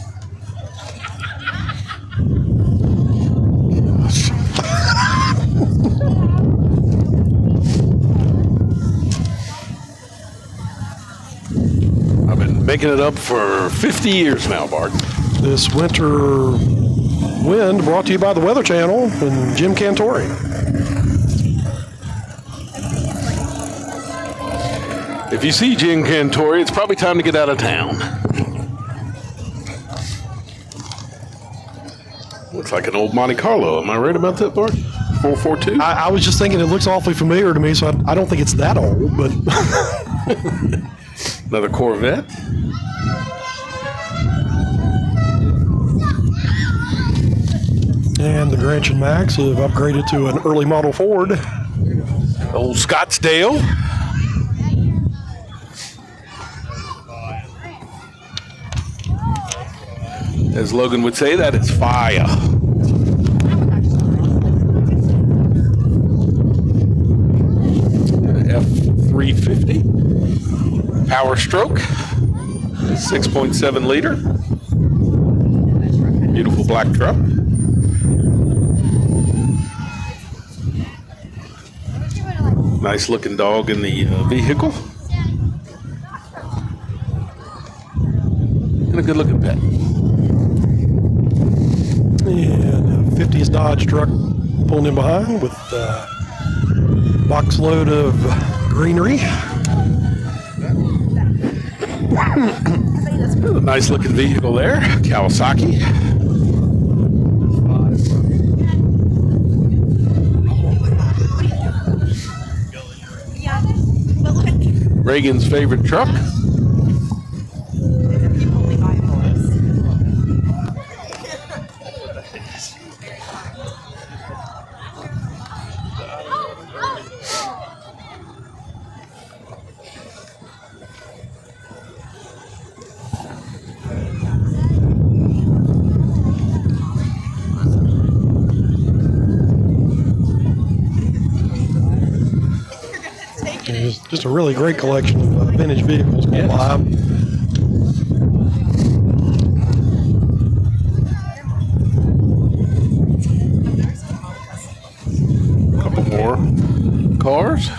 I've been making it up for 50 years now, Bart. This winter wind brought to you by the Weather Channel and Jim Cantori. If you see Jim Cantori, it's probably time to get out of town. Looks like an old Monte Carlo. Am I right about that, Bart? 442? I was just thinking it looks awfully familiar to me, so I don't think it's that old, but... Another Corvette. And the Granch and Max have upgraded to an early model Ford. Old Scottsdale. As Logan would say, that is fire. F350. Power stroke. 6.7 liter. Beautiful black truck. Nice looking dog in the vehicle. And a good looking pet. And a 50s Dodge truck pulling in behind with a box load of greenery. A nice looking vehicle there. Kawasaki. Reagan's favorite truck. Just a really great collection of vintage vehicles going live. A couple more cars.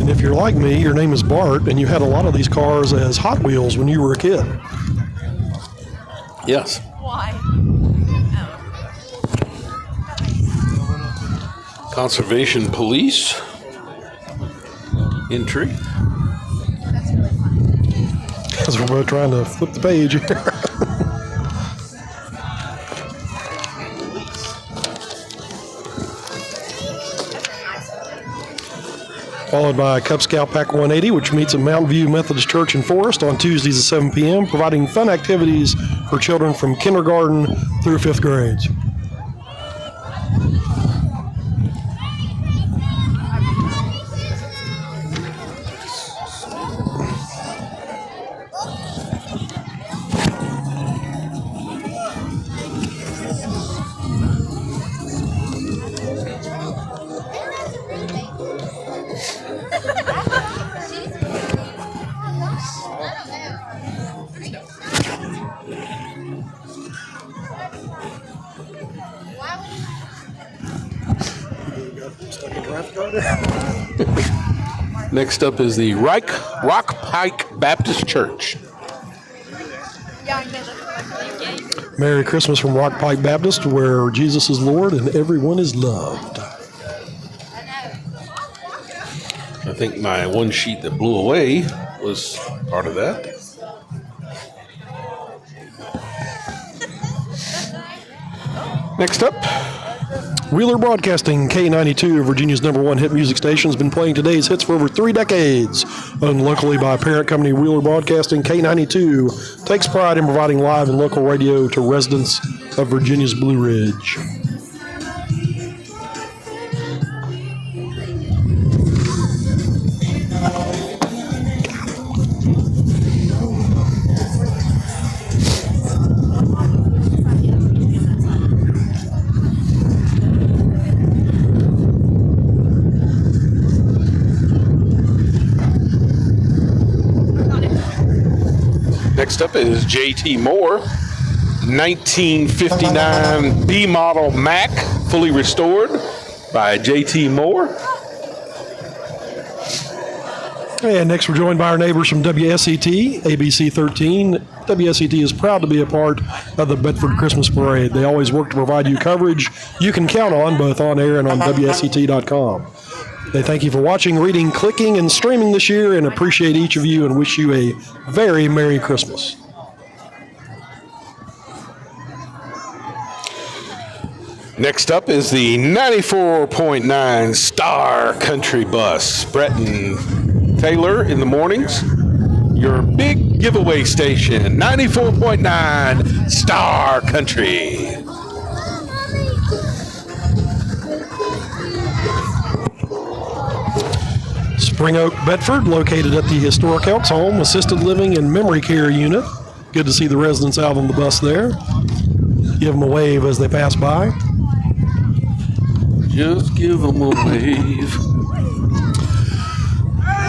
And if you're like me, your name is Bart, and you had a lot of these cars as Hot Wheels when you were a kid. Yes. Why? Conservation Police entry. That's really fun. Because we're both trying to flip the page. Followed by Cub Scout Pack 180, which meets at Mountain View Methodist Church in Forest on Tuesdays at 7 p.m., providing fun activities for children from kindergarten through 5th grades. Next up is the Rock Pike Baptist Church. Merry Christmas from Rock Pike Baptist, where Jesus is Lord and everyone is loved. I think my one sheet that blew away was part of that. Next up, Wheeler Broadcasting, K92, Virginia's #1 hit music station, has been playing today's hits for over 3 decades. Owned locally by parent company Wheeler Broadcasting, K92 takes pride in providing live and local radio to residents of Virginia's Blue Ridge. Next up is J.T. Moore, 1959 B model Mac, fully restored by J.T. Moore. And next we're joined by our neighbors from WSET, ABC 13. WSET is proud to be a part of the Bedford Christmas Parade. They always work to provide you coverage you can count on, both on air and on WSET.com. They thank you for watching, reading, clicking, and streaming this year, and appreciate each of you and wish you a very Merry Christmas. Next up is the 94.9 Star Country Bus. Brett and Taylor in the mornings. Your big giveaway station, 94.9 Star Country. Spring Oak, Bedford, located at the Historic Elks Home, Assisted Living and Memory Care Unit. Good to see the residents out on the bus there. Give them a wave as they pass by. Just give them a wave.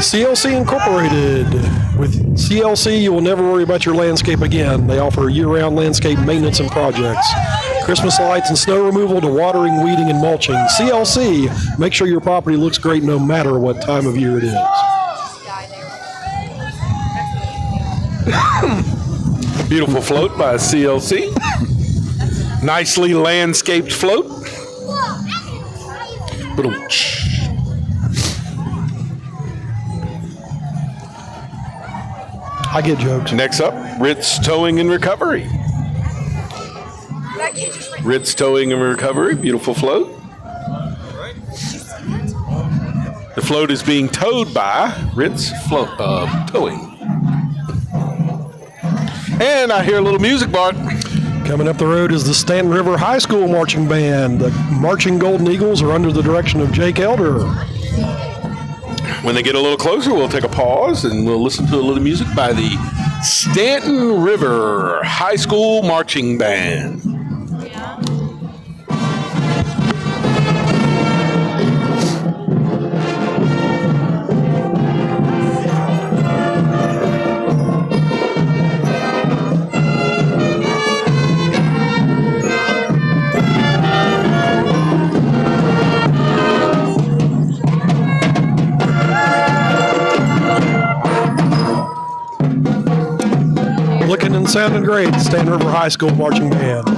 CLC Incorporated. With CLC, you will never worry about your landscape again. They offer year-round landscape maintenance and projects. Christmas lights and snow removal to watering, weeding, and mulching. CLC, make sure your property looks great no matter what time of year it is. Beautiful float by CLC. Nicely landscaped float. Ba-dum-tsh. I get jokes. Next up, Ritz Towing and Recovery. Ritz Towing and Recovery, beautiful float. The float is being towed by Ritz Towing. And I hear a little music, Bart. Coming up the road is the Stanton River High School Marching Band. The Marching Golden Eagles are under the direction of Jake Elder. When they get a little closer, we'll take a pause and we'll listen to a little music by the Stanton River High School Marching Band. Looking and sounding great, Stanton River High School Marching Band.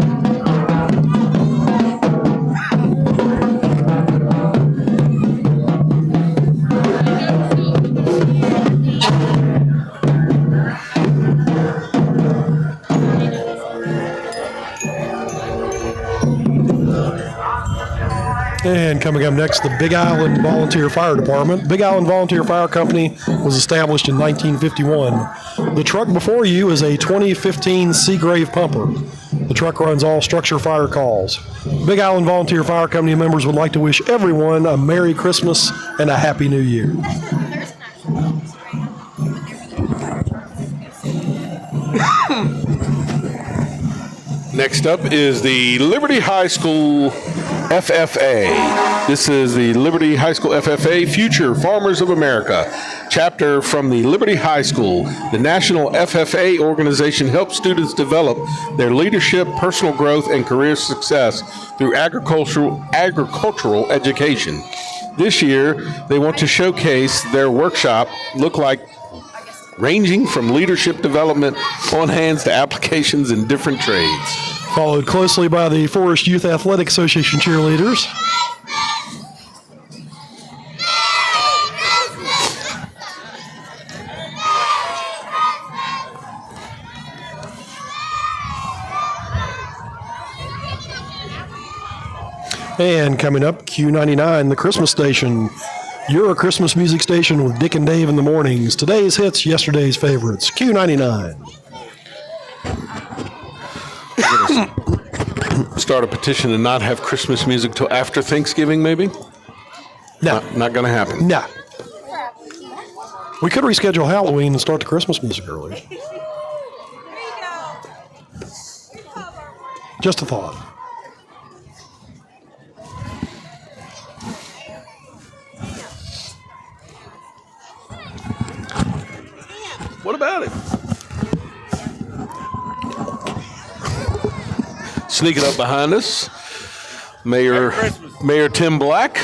And coming up next, the Big Island Volunteer Fire Department. Big Island Volunteer Fire Company was established in 1951. The truck before you is a 2015 Seagrave pumper. The truck runs all structure fire calls. Big Island Volunteer Fire Company members would like to wish everyone a Merry Christmas and a Happy New Year. Next up is the Liberty High School FFA. This is the Liberty High School FFA, Future Farmers of America, chapter from the Liberty High School. The National FFA organization helps students develop their leadership, personal growth, and career success through agricultural education. This year, they want to showcase their workshop look like ranging from leadership development on hands to applications in different trades. Followed closely by the Forest Youth Athletic Association cheerleaders. And coming up, Q99, the Christmas station. Your Christmas music station with Dick and Dave in the mornings. Today's hits, yesterday's favorites. Q99. Start a petition to not have Christmas music till after Thanksgiving, maybe? No. Not going to happen. Nah. We could reschedule Halloween and start the Christmas music earlier. Just a thought. What about it? Sneaking up behind us, Mayor Tim Black.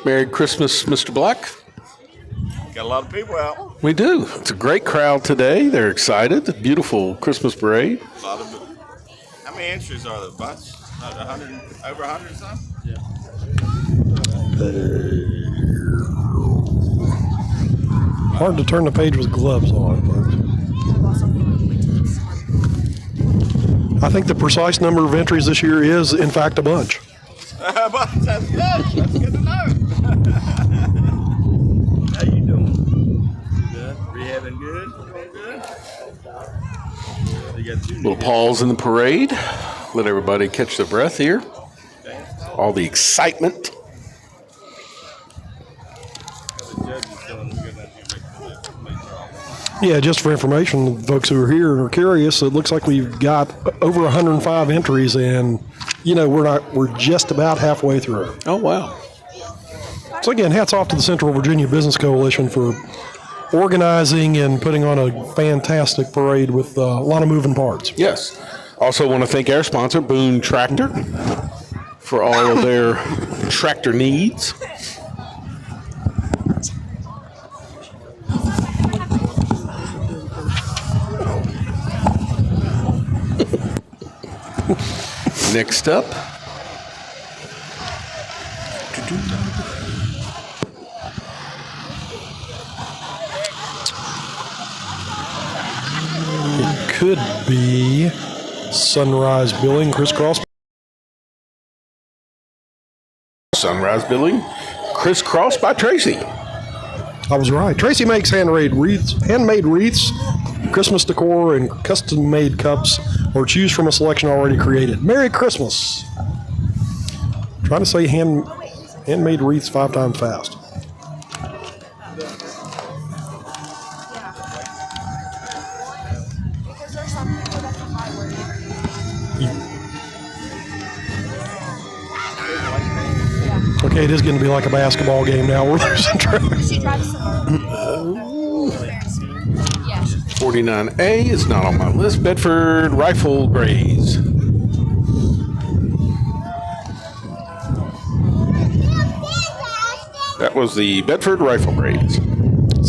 Merry Christmas, Mr. Black. Got a lot of people out. We do. It's a great crowd today. They're excited. A beautiful Christmas parade. A lot of it. How many entries are there? Bunch? Over 100 or something? Yeah. Hard to turn the page with gloves on, folks. I think the precise number of entries this year is, in fact, a bunch. That's good. That's good to know. How you doing? Good. Rehabbing good? Doing good? You got two Little pause in the parade. Let everybody catch their breath here. All the excitement. Yeah, just for information, folks who are here and are curious, it looks like we've got over 105 entries, and we're just about halfway through. Oh, wow. So again, hats off to the Central Virginia Business Coalition for organizing and putting on a fantastic parade with a lot of moving parts. Yes. Also want to thank our sponsor, Boone Tractor, for all of their tractor needs. Next up. It could be Sunrise Billing, crisscross. Sunrise Billing, crisscross by Tracy. I was right. Tracy makes handmade wreaths, Christmas decor, and custom-made cups, or choose from a selection already created. Merry Christmas. Trying to say handmade wreaths 5 times fast. Okay, it is going to be like a basketball game now. We're losing track. 49A is not on my list. Bedford Rifle Grays. That was the Bedford Rifle Grays.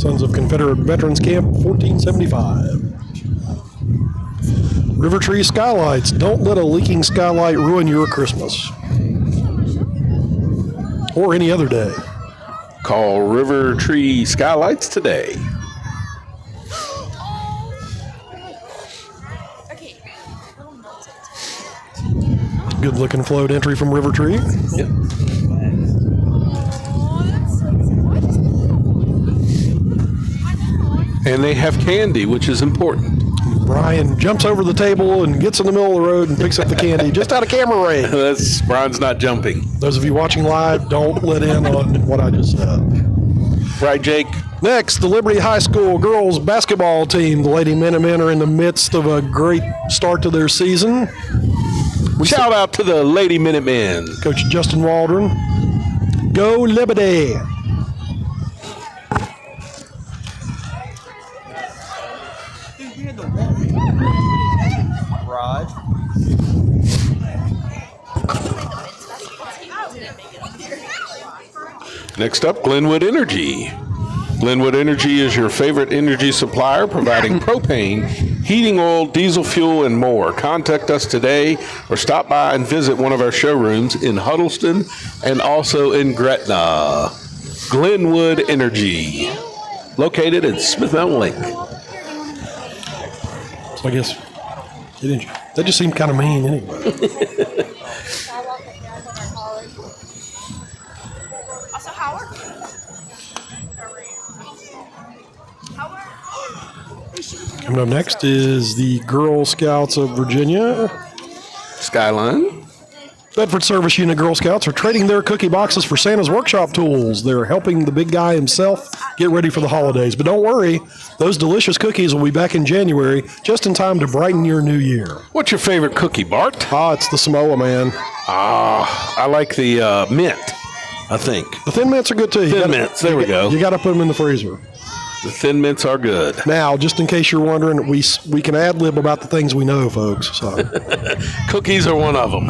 Sons of Confederate Veterans Camp, 1475. River Tree Skylights. Don't let a leaking skylight ruin your Christmas. Or any other day. Call River Tree Skylights today. Good looking float entry from River Tree. Yep. And they have candy, which is important. Brian jumps over the table and gets in the middle of the road and picks up the candy just out of camera range. Brian's not jumping. Those of you watching live, don't let in on what I just said. Right, Jake? Next, the Liberty High School girls basketball team. The Lady Minutemen are in the midst of a great start to their season. Shout out to the Lady Minutemen. Coach Justin Waldron. Go Liberty! Next up, Glenwood Energy. Glenwood Energy is your favorite energy supplier, providing propane, heating oil, diesel fuel, and more. Contact us today or stop by and visit one of our showrooms in Huddleston and also in Gretna. Glenwood Energy, located in Smith Mountain Lake. So I guess that just seemed kind of mean anyway. Also, Howard. Coming up next is the Girl Scouts of Virginia. Skyline. Bedford Service Unit Girl Scouts are trading their cookie boxes for Santa's workshop tools. They're helping the big guy himself get ready for the holidays. But don't worry, those delicious cookies will be back in January, just in time to brighten your new year. What's your favorite cookie, Bart? It's the Samoa, man. I like the mint, I think. The Thin Mints are good too. Thin Mints, there we go. You got to put them in the freezer. The Thin Mints are good. Now, just in case you're wondering, we can ad-lib about the things we know, folks. So. Cookies are one of them.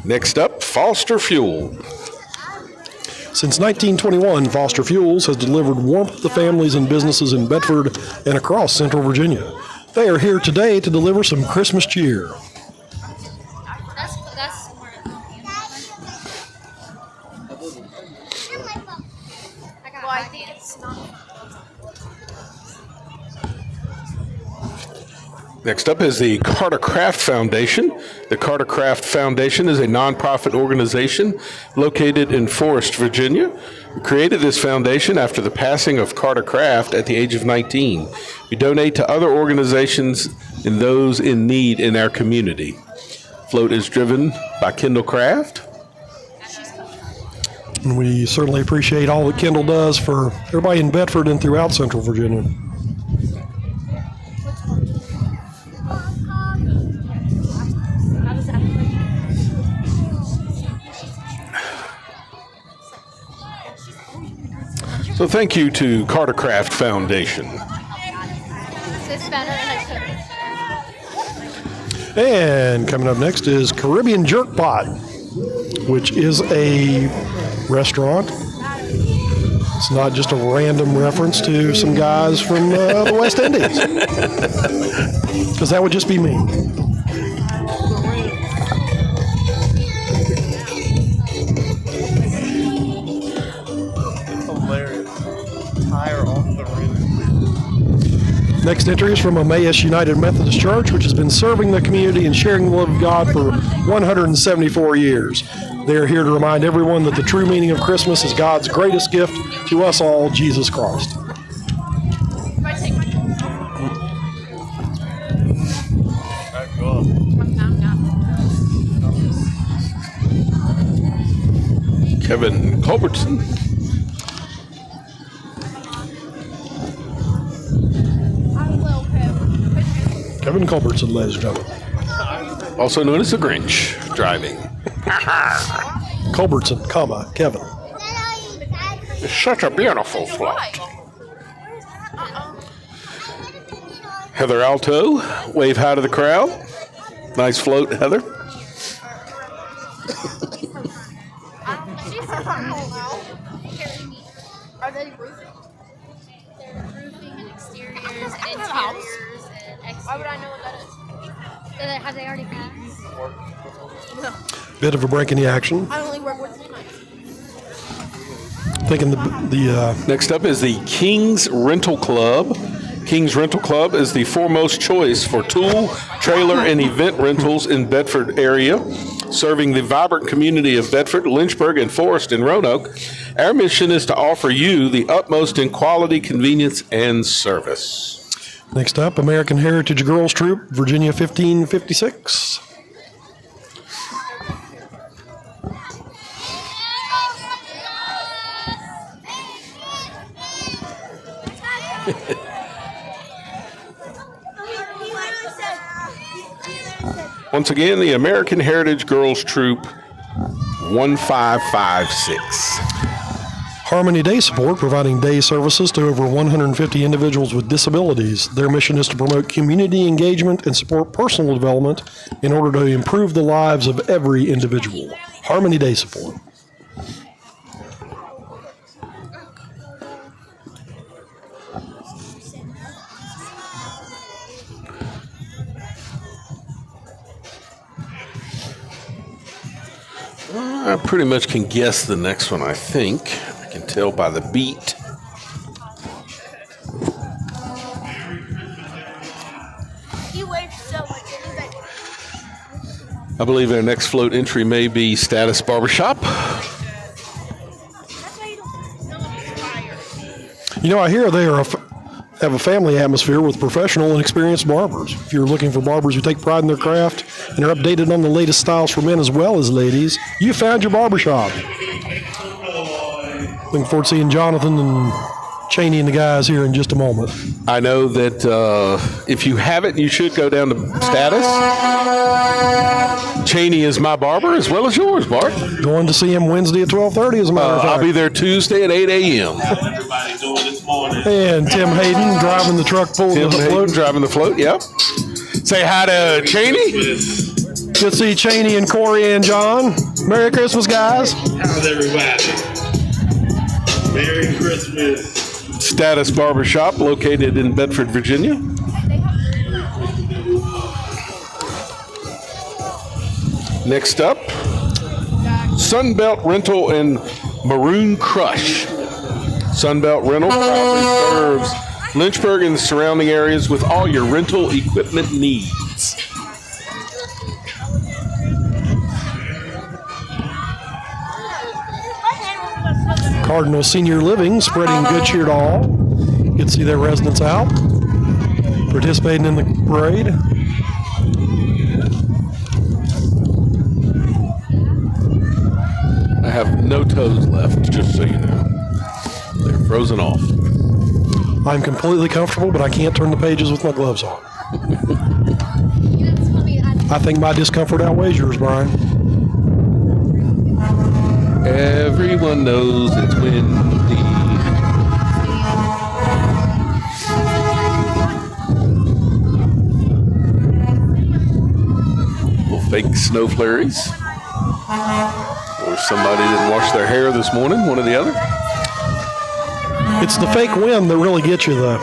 Next up, Foster Fuel. Since 1921, Foster Fuels has delivered warmth to families and businesses in Bedford and across Central Virginia. They are here today to deliver some Christmas cheer. That's smart. Well, I think it's not. Next up is the Carter Craft Foundation. The Carter Craft Foundation is a nonprofit organization located in Forest, Virginia. We created this foundation after the passing of Carter Craft at the age of 19. We donate to other organizations and those in need in our community. Float is driven by Kendall Craft. And we certainly appreciate all that Kendall does for everybody in Bedford and throughout Central Virginia. So thank you to Carter Craft Foundation. And coming up next is Caribbean Jerk Pot, which is a restaurant. It's not just a random reference to some guys from the West Indies, because that would just be me. Next entry is from Emmaus United Methodist Church, which has been serving the community and sharing the love of God for 174 years. They are here to remind everyone that the true meaning of Christmas is God's greatest gift to us all, Jesus Christ. Kevin Culbertson. Kevin Culbertson, ladies and gentlemen. Also known as the Grinch, driving. Culbertson, comma, Kevin. It's such a beautiful float. Heather Alto, wave hi to the crowd. Nice float, Heather. Are they roofing? They're roofing and exteriors and interiors and exteriors. Why would I know what that is? Have they already been? No. Bit of a break in the action. I only work with tonight. Thinking the Next up is the King's Rental Club. King's Rental Club is the foremost choice for tool, trailer, and event rentals in Bedford area, serving the vibrant community of Bedford, Lynchburg, and Forest in Roanoke. Our mission is to offer you the utmost in quality, convenience, and service. Next up, American Heritage Girls Troop, Virginia 1556. Once again, the American Heritage Girls Troop 1556. Harmony Day Support, providing day services to over 150 individuals with disabilities. Their mission is to promote community engagement and support personal development in order to improve the lives of every individual. Harmony Day Support. I pretty much can guess the next one, I think. I can tell by the beat. I believe our next float entry may be Status Barbershop. You know, I hear they have a family atmosphere with professional and experienced barbers. If you're looking for barbers who take pride in their craft and are updated on the latest styles for men as well as ladies, you found your barbershop. Looking forward to seeing Jonathan and Cheney and the guys here in just a moment. I know that if you haven't, you should go down to Status. Cheney is my barber as well as yours, Bart. Going to see him Wednesday at 12:30 as a matter of fact. I'll be there Tuesday at 8 a.m. Everybody doing this morning. And Tim Hayden driving the truck pulling the float. Driving the float, yep. Say hi to Cheney. Good to see Cheney and Corey and John. Merry Christmas, guys. How's everybody? Merry Christmas. Status Barbershop, located in Bedford, Virginia. Next up, Sunbelt Rental and Maroon Crush. Sunbelt Rental proudly serves Lynchburg and the surrounding areas with all your rental equipment needs. Cardinal Senior Living, spreading good cheer to all. You can see their residents out, participating in the parade. I have no toes left, just so you know. They're frozen off. I'm completely comfortable, but I can't turn the pages with my gloves on. I think my discomfort outweighs yours, Brian. Everyone knows it's windy. Little fake snow flurries. Or somebody didn't wash their hair this morning, one or the other. It's the fake wind that really gets you, though.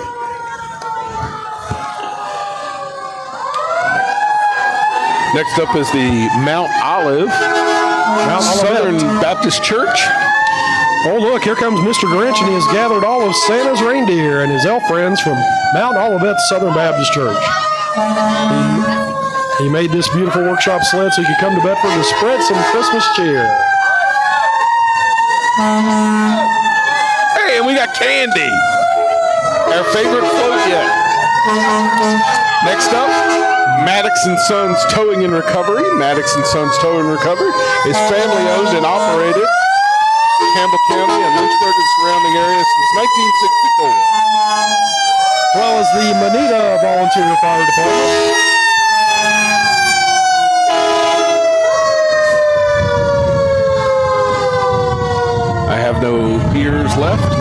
Next up is the Mount Olive Southern Baptist Church. Oh, look, here comes Mr. Grinch, and he has gathered all of Santa's reindeer and his elf friends from Mount Olivet Southern Baptist Church. He made this beautiful workshop sled so he could come to Bedford to spread some Christmas cheer. Hey, and we got candy. Our favorite float yet. Next up, Maddox & Sons Towing and Recovery. Maddox & Sons Towing and Recovery is family owned and operated in Campbell County and Lynchburg and surrounding areas since 1964. As well as the Manita Volunteer Fire Department. I have no beers left.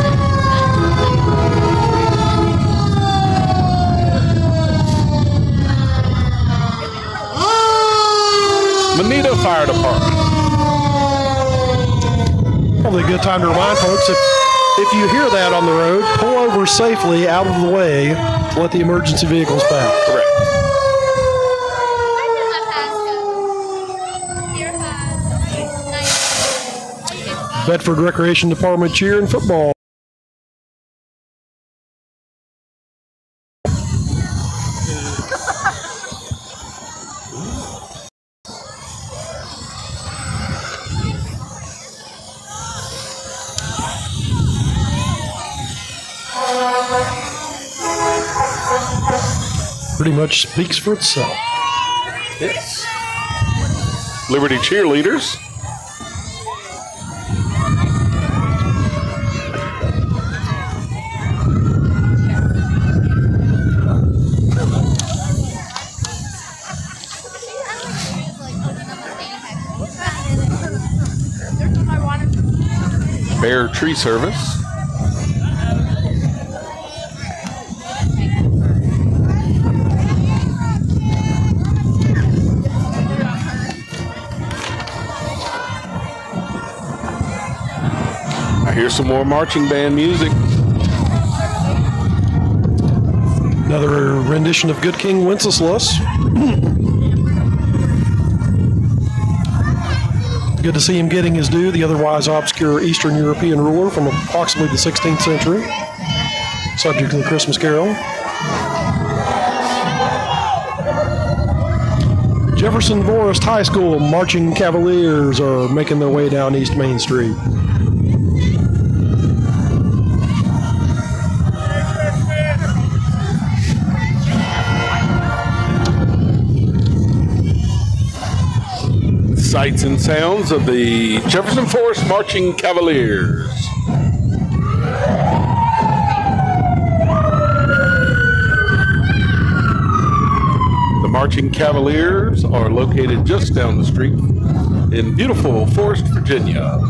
Manita Fire Department. Probably a good time to remind folks, if you hear that on the road, pull over safely out of the way to let the emergency vehicles pass. Correct. Bedford Recreation Department cheer and football. Pretty much speaks for itself. Yes. Liberty Cheerleaders. Bear Tree Service. I hear some more marching band music. Another rendition of Good King Wenceslas. Good to see him getting his due, the otherwise obscure Eastern European ruler from approximately the 16th century, subject to the Christmas Carol. Jefferson Forest High School marching cavaliers are making their way down East Main Street. Sights and sounds of the Jefferson Forest Marching Cavaliers. The Marching Cavaliers are located just down the street in beautiful Forest, Virginia.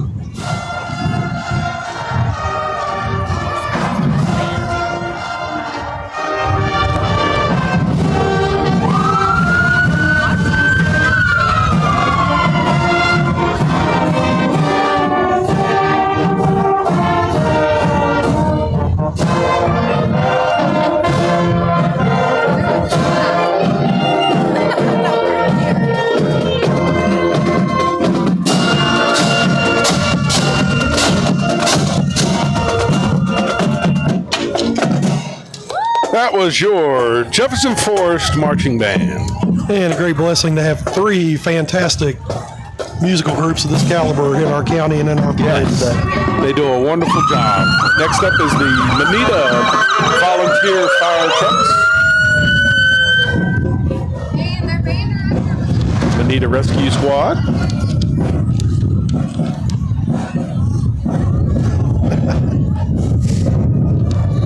That was your Jefferson Forest Marching Band. And a great blessing to have three fantastic musical groups of this caliber in our county and in our parade today. They do a wonderful job. Next up is the Manita Volunteer Fire Trucks. Manita Rescue Squad.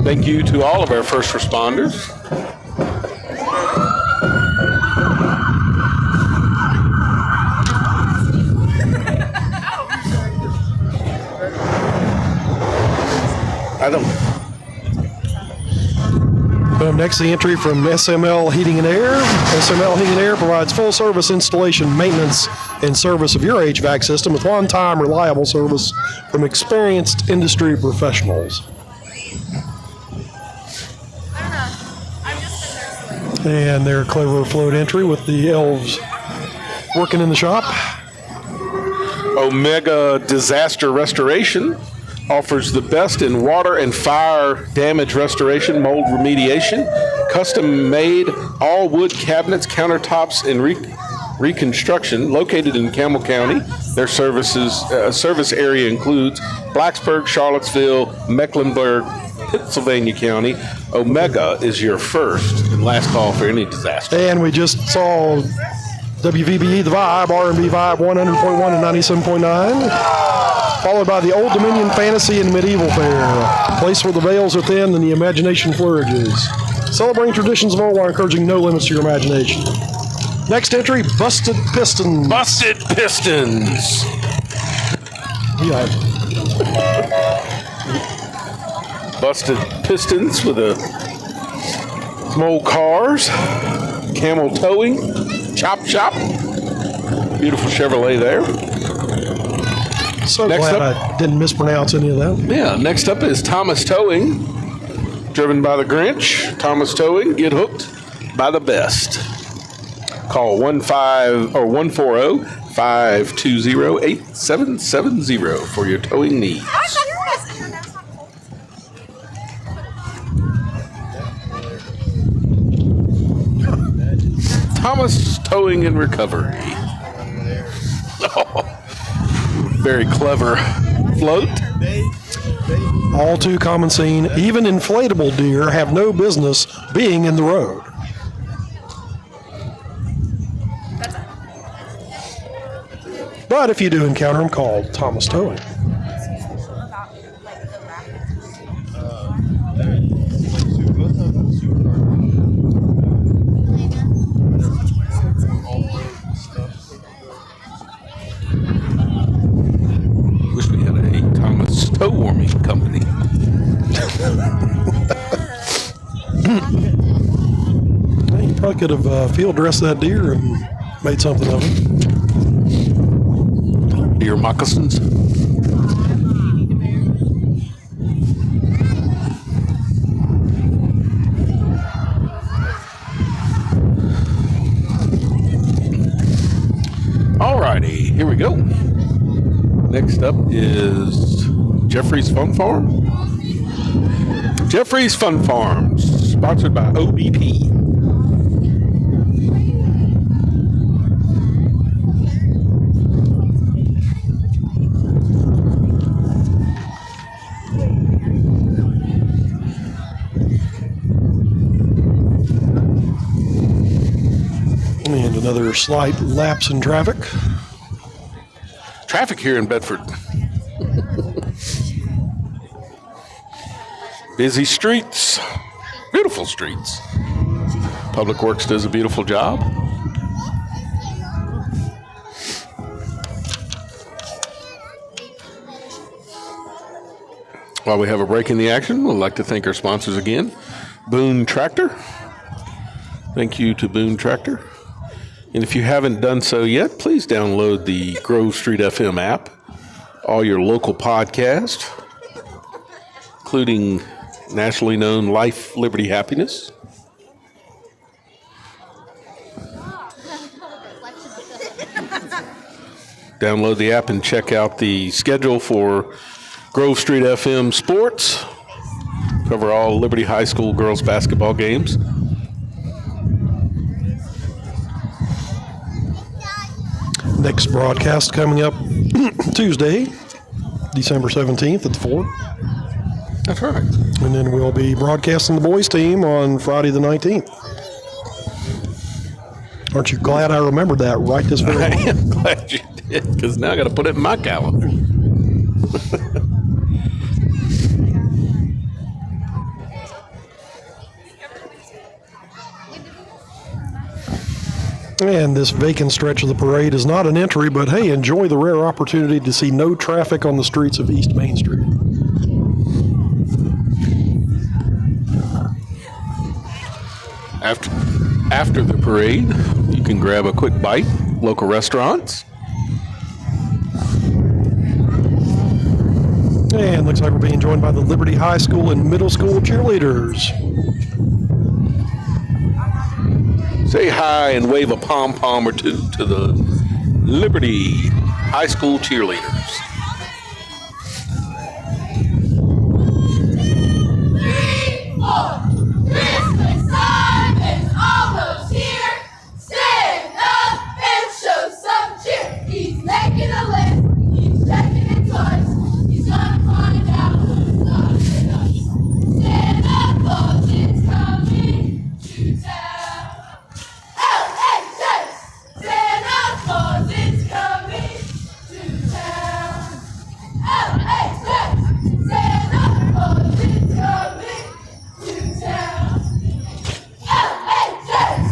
Thank you to all of our first responders. I don't. Up next, the entry from SML Heating and Air. SML Heating and Air provides full service installation, maintenance, and service of your HVAC system with on-time, reliable service from experienced industry professionals. And their clever float entry with the elves working in the shop. Omega Disaster Restoration offers the best in water and fire damage restoration, mold remediation, custom-made all wood cabinets, countertops, and reconstruction. Located in Campbell County, their service area includes Blacksburg, Charlottesville, Mecklenburg, Pennsylvania County. Omega is your first and last call for any disaster. And we just saw WVBE The Vibe, R&B Vibe 100.1 and 97.9, followed by the Old Dominion Fantasy and Medieval Fair, a place where the veils are thin and the imagination flourishes. Celebrating traditions of old while encouraging no limits to your imagination. Next entry, Busted Pistons. Busted Pistons. Yeah. Busted Pistons with some old cars, Camel Towing, Chop Shop, beautiful Chevrolet there. So Next glad up, I didn't mispronounce any of that. Yeah, next up is Thomas Towing, driven by the Grinch. Thomas Towing, get hooked by the best. Call 140-520-8770 for your towing needs. Thomas Towing and Recovery. Oh, very clever float. All too common scene. Even inflatable deer have no business being in the road. But if you do encounter them, call Thomas Towing. Wish we had a Thomas Towing You probably could have field dressed that deer and made something of it. Deer moccasins. Alrighty, here we go. Next up is Jeffrey's Fun Farm. Jeffrey's Fun Farms, sponsored by OBP. And another slight lapse in traffic. Traffic here in Bedford. Busy streets, beautiful streets. Public Works does a beautiful job. While we have a break in the action, we'd like to thank our sponsors again. Boone Tractor. Thank you to Boone Tractor. And if you haven't done so yet, please download the Grove Street FM app, all your local podcasts, including nationally known Life, Liberty, Happiness. Download the app and check out the schedule for Grove Street FM Sports. Cover all Liberty High School girls basketball games. Next broadcast coming up Tuesday, December 17th at 4. That's right. And then we'll be broadcasting the boys team on Friday the 19th. Aren't you glad I remembered that right this very I moment? am glad you did, because now I got to put it in my calendar. And this vacant stretch of the parade is not an entry, but hey, enjoy the rare opportunity to see no traffic on the streets of East Main Street. After the parade, you can grab a quick bite, local restaurants. And looks like we're being joined by the Liberty High School and Middle School cheerleaders. Say hi and wave a pom-pom or two to the Liberty High School cheerleaders. Christmas time is almost here. Stand up and show some cheer. He's making a list. He's checking it twice. He's gonna find out who's laughing us. Stand up, Claus is coming to town. LHS! Stand up, Claus is coming to town. LHS! Stand up, Claus is coming to town. LHS!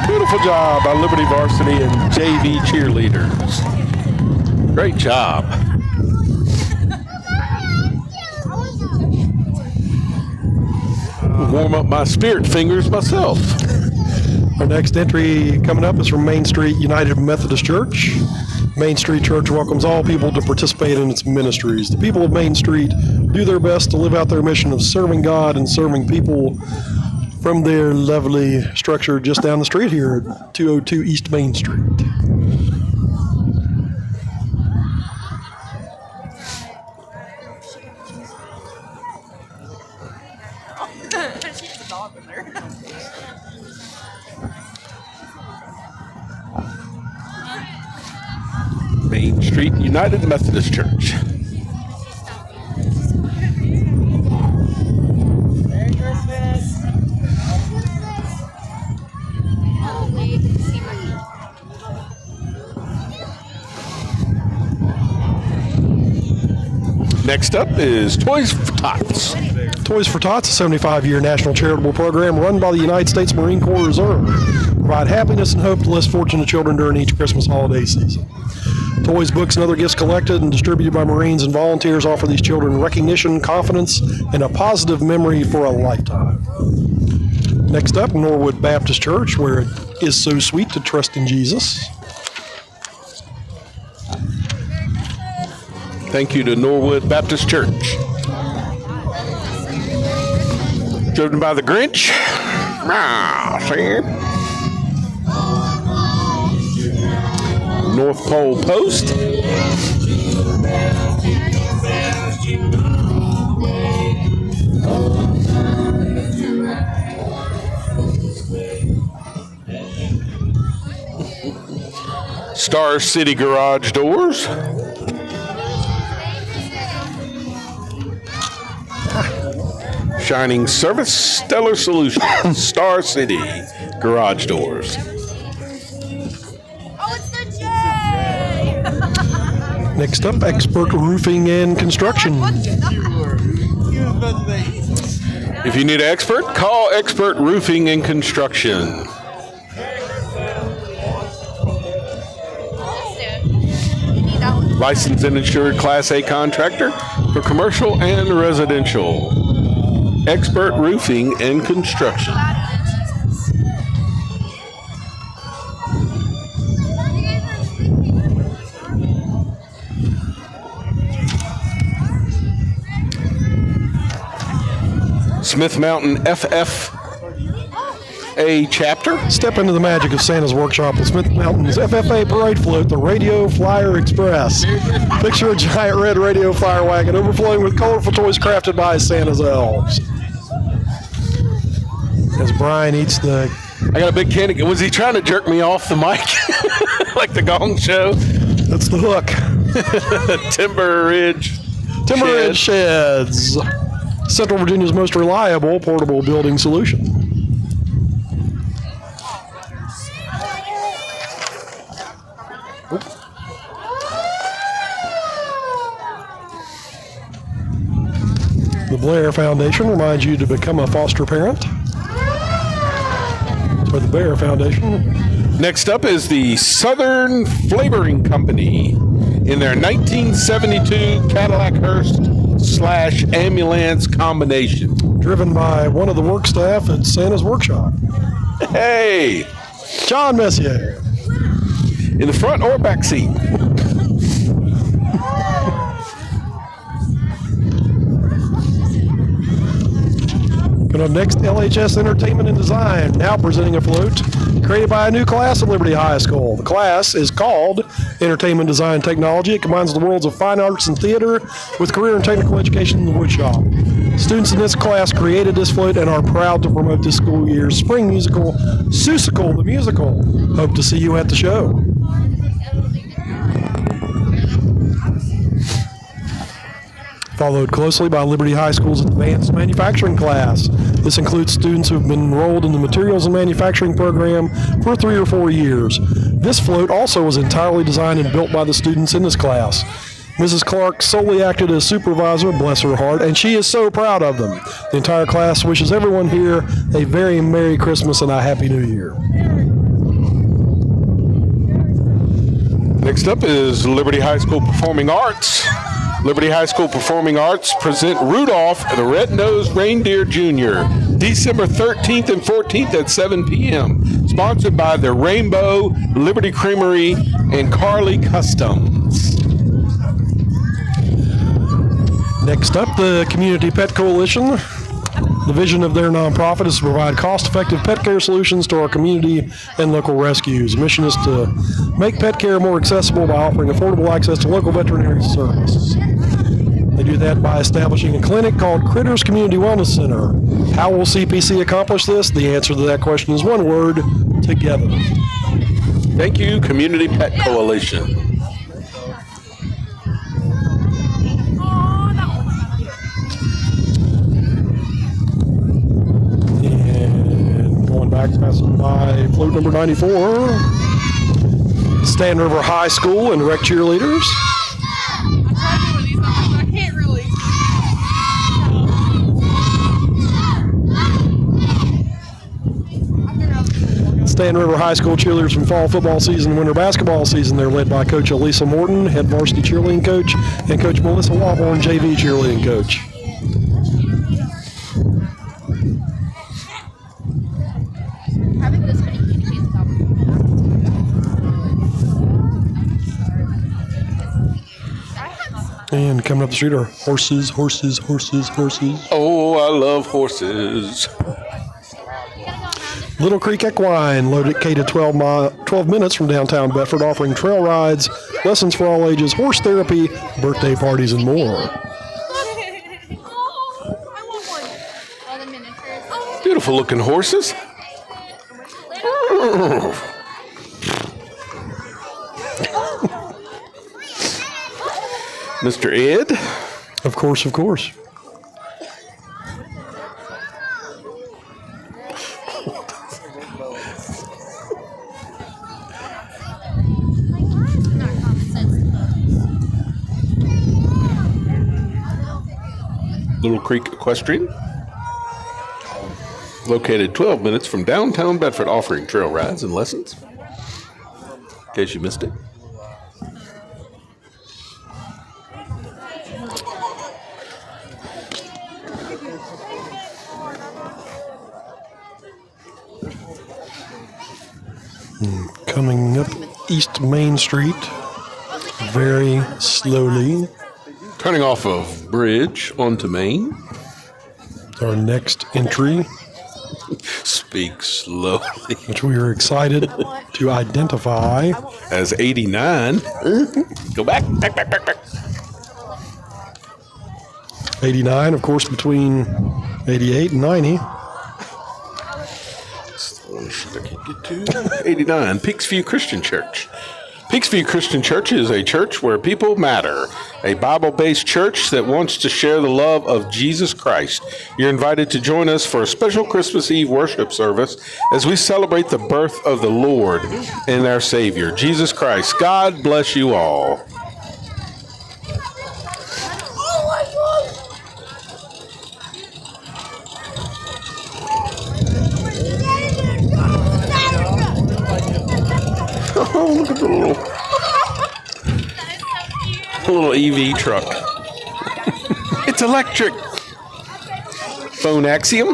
Beautiful job by Liberty Varsity and JV cheerleaders. Great job. Warm up my spirit fingers myself. Our next entry coming up is from Main Street United Methodist Church. Main Street Church welcomes all people to participate in its ministries. The people of Main Street do their best to live out their mission of serving God and serving people from their lovely structure just down the street here at 202 East Main Street. Main Street United Methodist Church. Merry Christmas! Oh, wait, see my Next up is Toys for Tots. Toys for Tots, a 75-year national charitable program run by the United States Marine Corps Reserve. Provide happiness and hope to less fortunate children during each Christmas holiday season. Toys, books, and other gifts collected and distributed by Marines and volunteers offer these children recognition, confidence, and a positive memory for a lifetime. Next up, Norwood Baptist Church, where it is so sweet to trust in Jesus. Thank you to Norwood Baptist Church. Driven by the Grinch. See? North Pole Post. Star City Garage Doors. Shining Service, Stellar Solutions, Star City Garage Doors. Oh, it's the J! Next up, Expert Roofing and Construction. If you need an expert, call Expert Roofing and Construction. Licensed and insured Class A contractor for commercial and residential. Expert Roofing and Construction. Smith Mountain FFA chapter. Step into the magic of Santa's workshop with Smith Mountain's FFA parade float, the Radio Flyer Express. Picture a giant red radio flyer wagon overflowing with colorful toys crafted by Santa's elves. As Brian eats the... I got a big candy. Was he trying to jerk me off the mic? Like the Gong Show? That's the hook. Timber Ridge Sheds. Central Virginia's most reliable portable building solution. The Blair Foundation reminds you to become a foster parent. For the Bear Foundation. Next up is the Southern Flavoring Company in their 1972 Cadillac Hearst / ambulance combination. Driven by one of the work staff at Santa's workshop. Hey! John Messier. In the front or back seat. Coming up next, LHS Entertainment and Design, now presenting a float created by a new class at Liberty High School. The class is called Entertainment Design Technology. It combines the worlds of fine arts and theater with career and technical education in the woodshop. Students in this class created this float and are proud to promote this school year's spring musical, Seussical the Musical. Hope to see you at the show. Followed closely by Liberty High School's advanced manufacturing class. This includes students who have been enrolled in the materials and manufacturing program for 3 or 4 years. This float also was entirely designed and built by the students in this class. Mrs. Clark solely acted as supervisor, bless her heart, and she is so proud of them. The entire class wishes everyone here a very Merry Christmas and a Happy New Year. Next up is Liberty High School Performing Arts. Liberty High School Performing Arts present Rudolph the Red-Nosed Reindeer Jr. December 13th and 14th at 7 p.m. Sponsored by the Rainbow, Liberty Creamery, and Carly Customs. Next up, the Community Pet Coalition. The vision of their nonprofit is to provide cost-effective pet care solutions to our community and local rescues. The mission is to make pet care more accessible by offering affordable access to local veterinary services. They do that by establishing a clinic called Critters Community Wellness Center. How will CPC accomplish this? The answer to that question is one word: together. Thank you, Community Pet Coalition. Back passing by float number 94, Stand River High School and rec cheerleaders. I can't really. Stanton River High School cheerleaders from fall football season and winter basketball season. They're led by Coach Elisa Morton, head varsity cheerleading coach, and Coach Melissa Wahorn, JV cheerleading coach. And coming up the street are horses. Oh, I love horses. Little Creek Equine, located 12 minutes from downtown Bedford, offering trail rides, lessons for all ages, horse therapy, birthday parties, and more. Beautiful looking horses. Mr. Ed? Of course. Little Creek Equestrian, located 12 minutes from downtown Bedford, offering trail rides and lessons. In case you missed it. Coming up East Main Street, very slowly. Turning off of Bridge onto Main. Our next entry, Speak slowly. which we are excited to identify As 89. Go back. 89, of course, between 88 and 90. 89, Peaksview Christian Church. Peaksview Christian Church is a church where people matter, a Bible-based church that wants to share the love of Jesus Christ. You're invited to join us for a special Christmas Eve worship service as we celebrate the birth of the Lord and our Savior, Jesus Christ. God bless you all. Oh, look at the little EV truck. It's electric. Phone Axiom.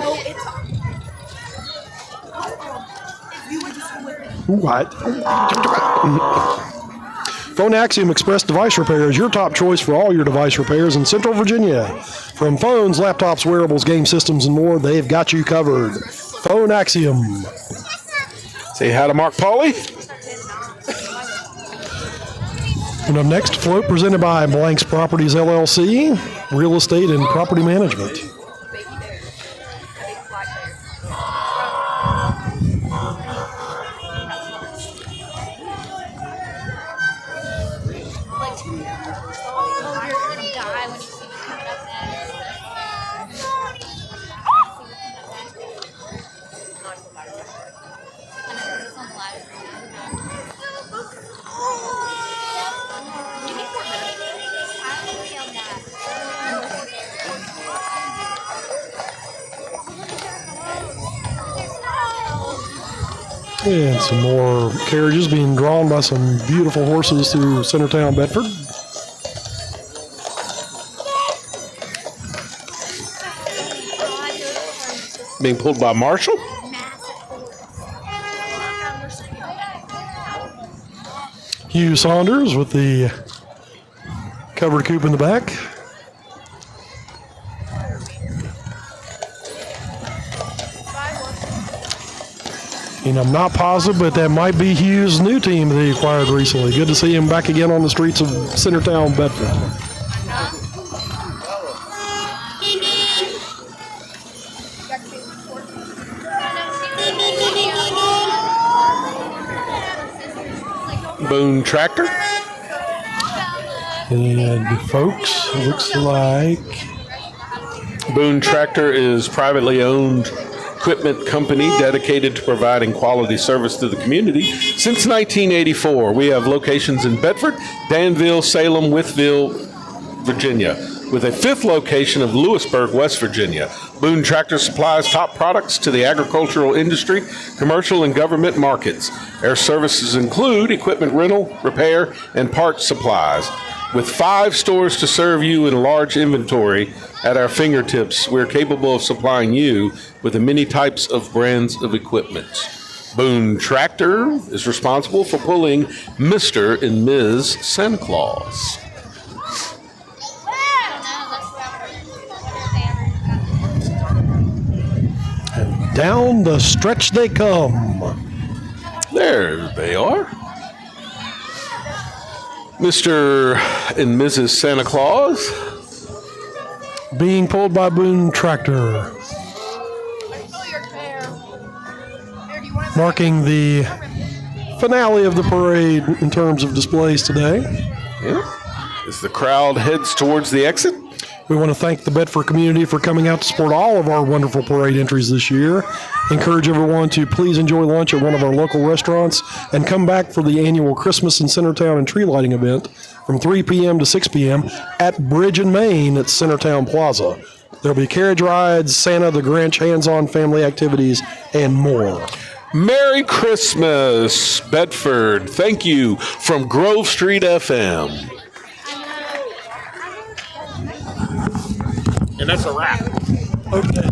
What? Phone Axiom Express Device Repair is your top choice for all your device repairs in Central Virginia. From phones, laptops, wearables, game systems, and more, they've got you covered. Phone Axiom. Say hi to Mark Pauly. And up next, float presented by Blanks Properties LLC, Real Estate and Property Management. And some more carriages being drawn by some beautiful horses through Centertown, Bedford. Being pulled by Marshall. Hugh Saunders with the covered coupe in the back. And I'm not positive, but that might be Hugh's new team that he acquired recently. Good to see him back again on the streets of Centertown, Bedford. Boone Tractor. And folks, looks like Boone Tractor is privately owned equipment company dedicated to providing quality service to the community since 1984. We have locations in Bedford, Danville, Salem, Wytheville, Virginia. with a fifth location of Lewisburg, West Virginia. Boone Tractor supplies top products to the agricultural industry, commercial, and government markets. Our services include equipment rental, repair, and parts supplies. With 5 stores to serve you in a large inventory at our fingertips, we're capable of supplying you with the many types of brands of equipment. Boone Tractor is responsible for pulling Mr. and Ms. Santa Claus. Down the stretch they come. There they are. Mr. and Mrs. Santa Claus. Being pulled by Boone Tractor. Marking the finale of the parade in terms of displays today. Yeah. As the crowd heads towards the exit. We want to thank the Bedford community for coming out to support all of our wonderful parade entries this year. Encourage everyone to please enjoy lunch at one of our local restaurants and come back for the annual Christmas in Centertown and tree lighting event from 3 p.m. to 6 p.m. at Bridge and Main at Centertown Plaza. There'll be carriage rides, Santa the Grinch, hands-on family activities, and more. Merry Christmas, Bedford. Thank you from Grove Street FM. And that's a wrap. Okay.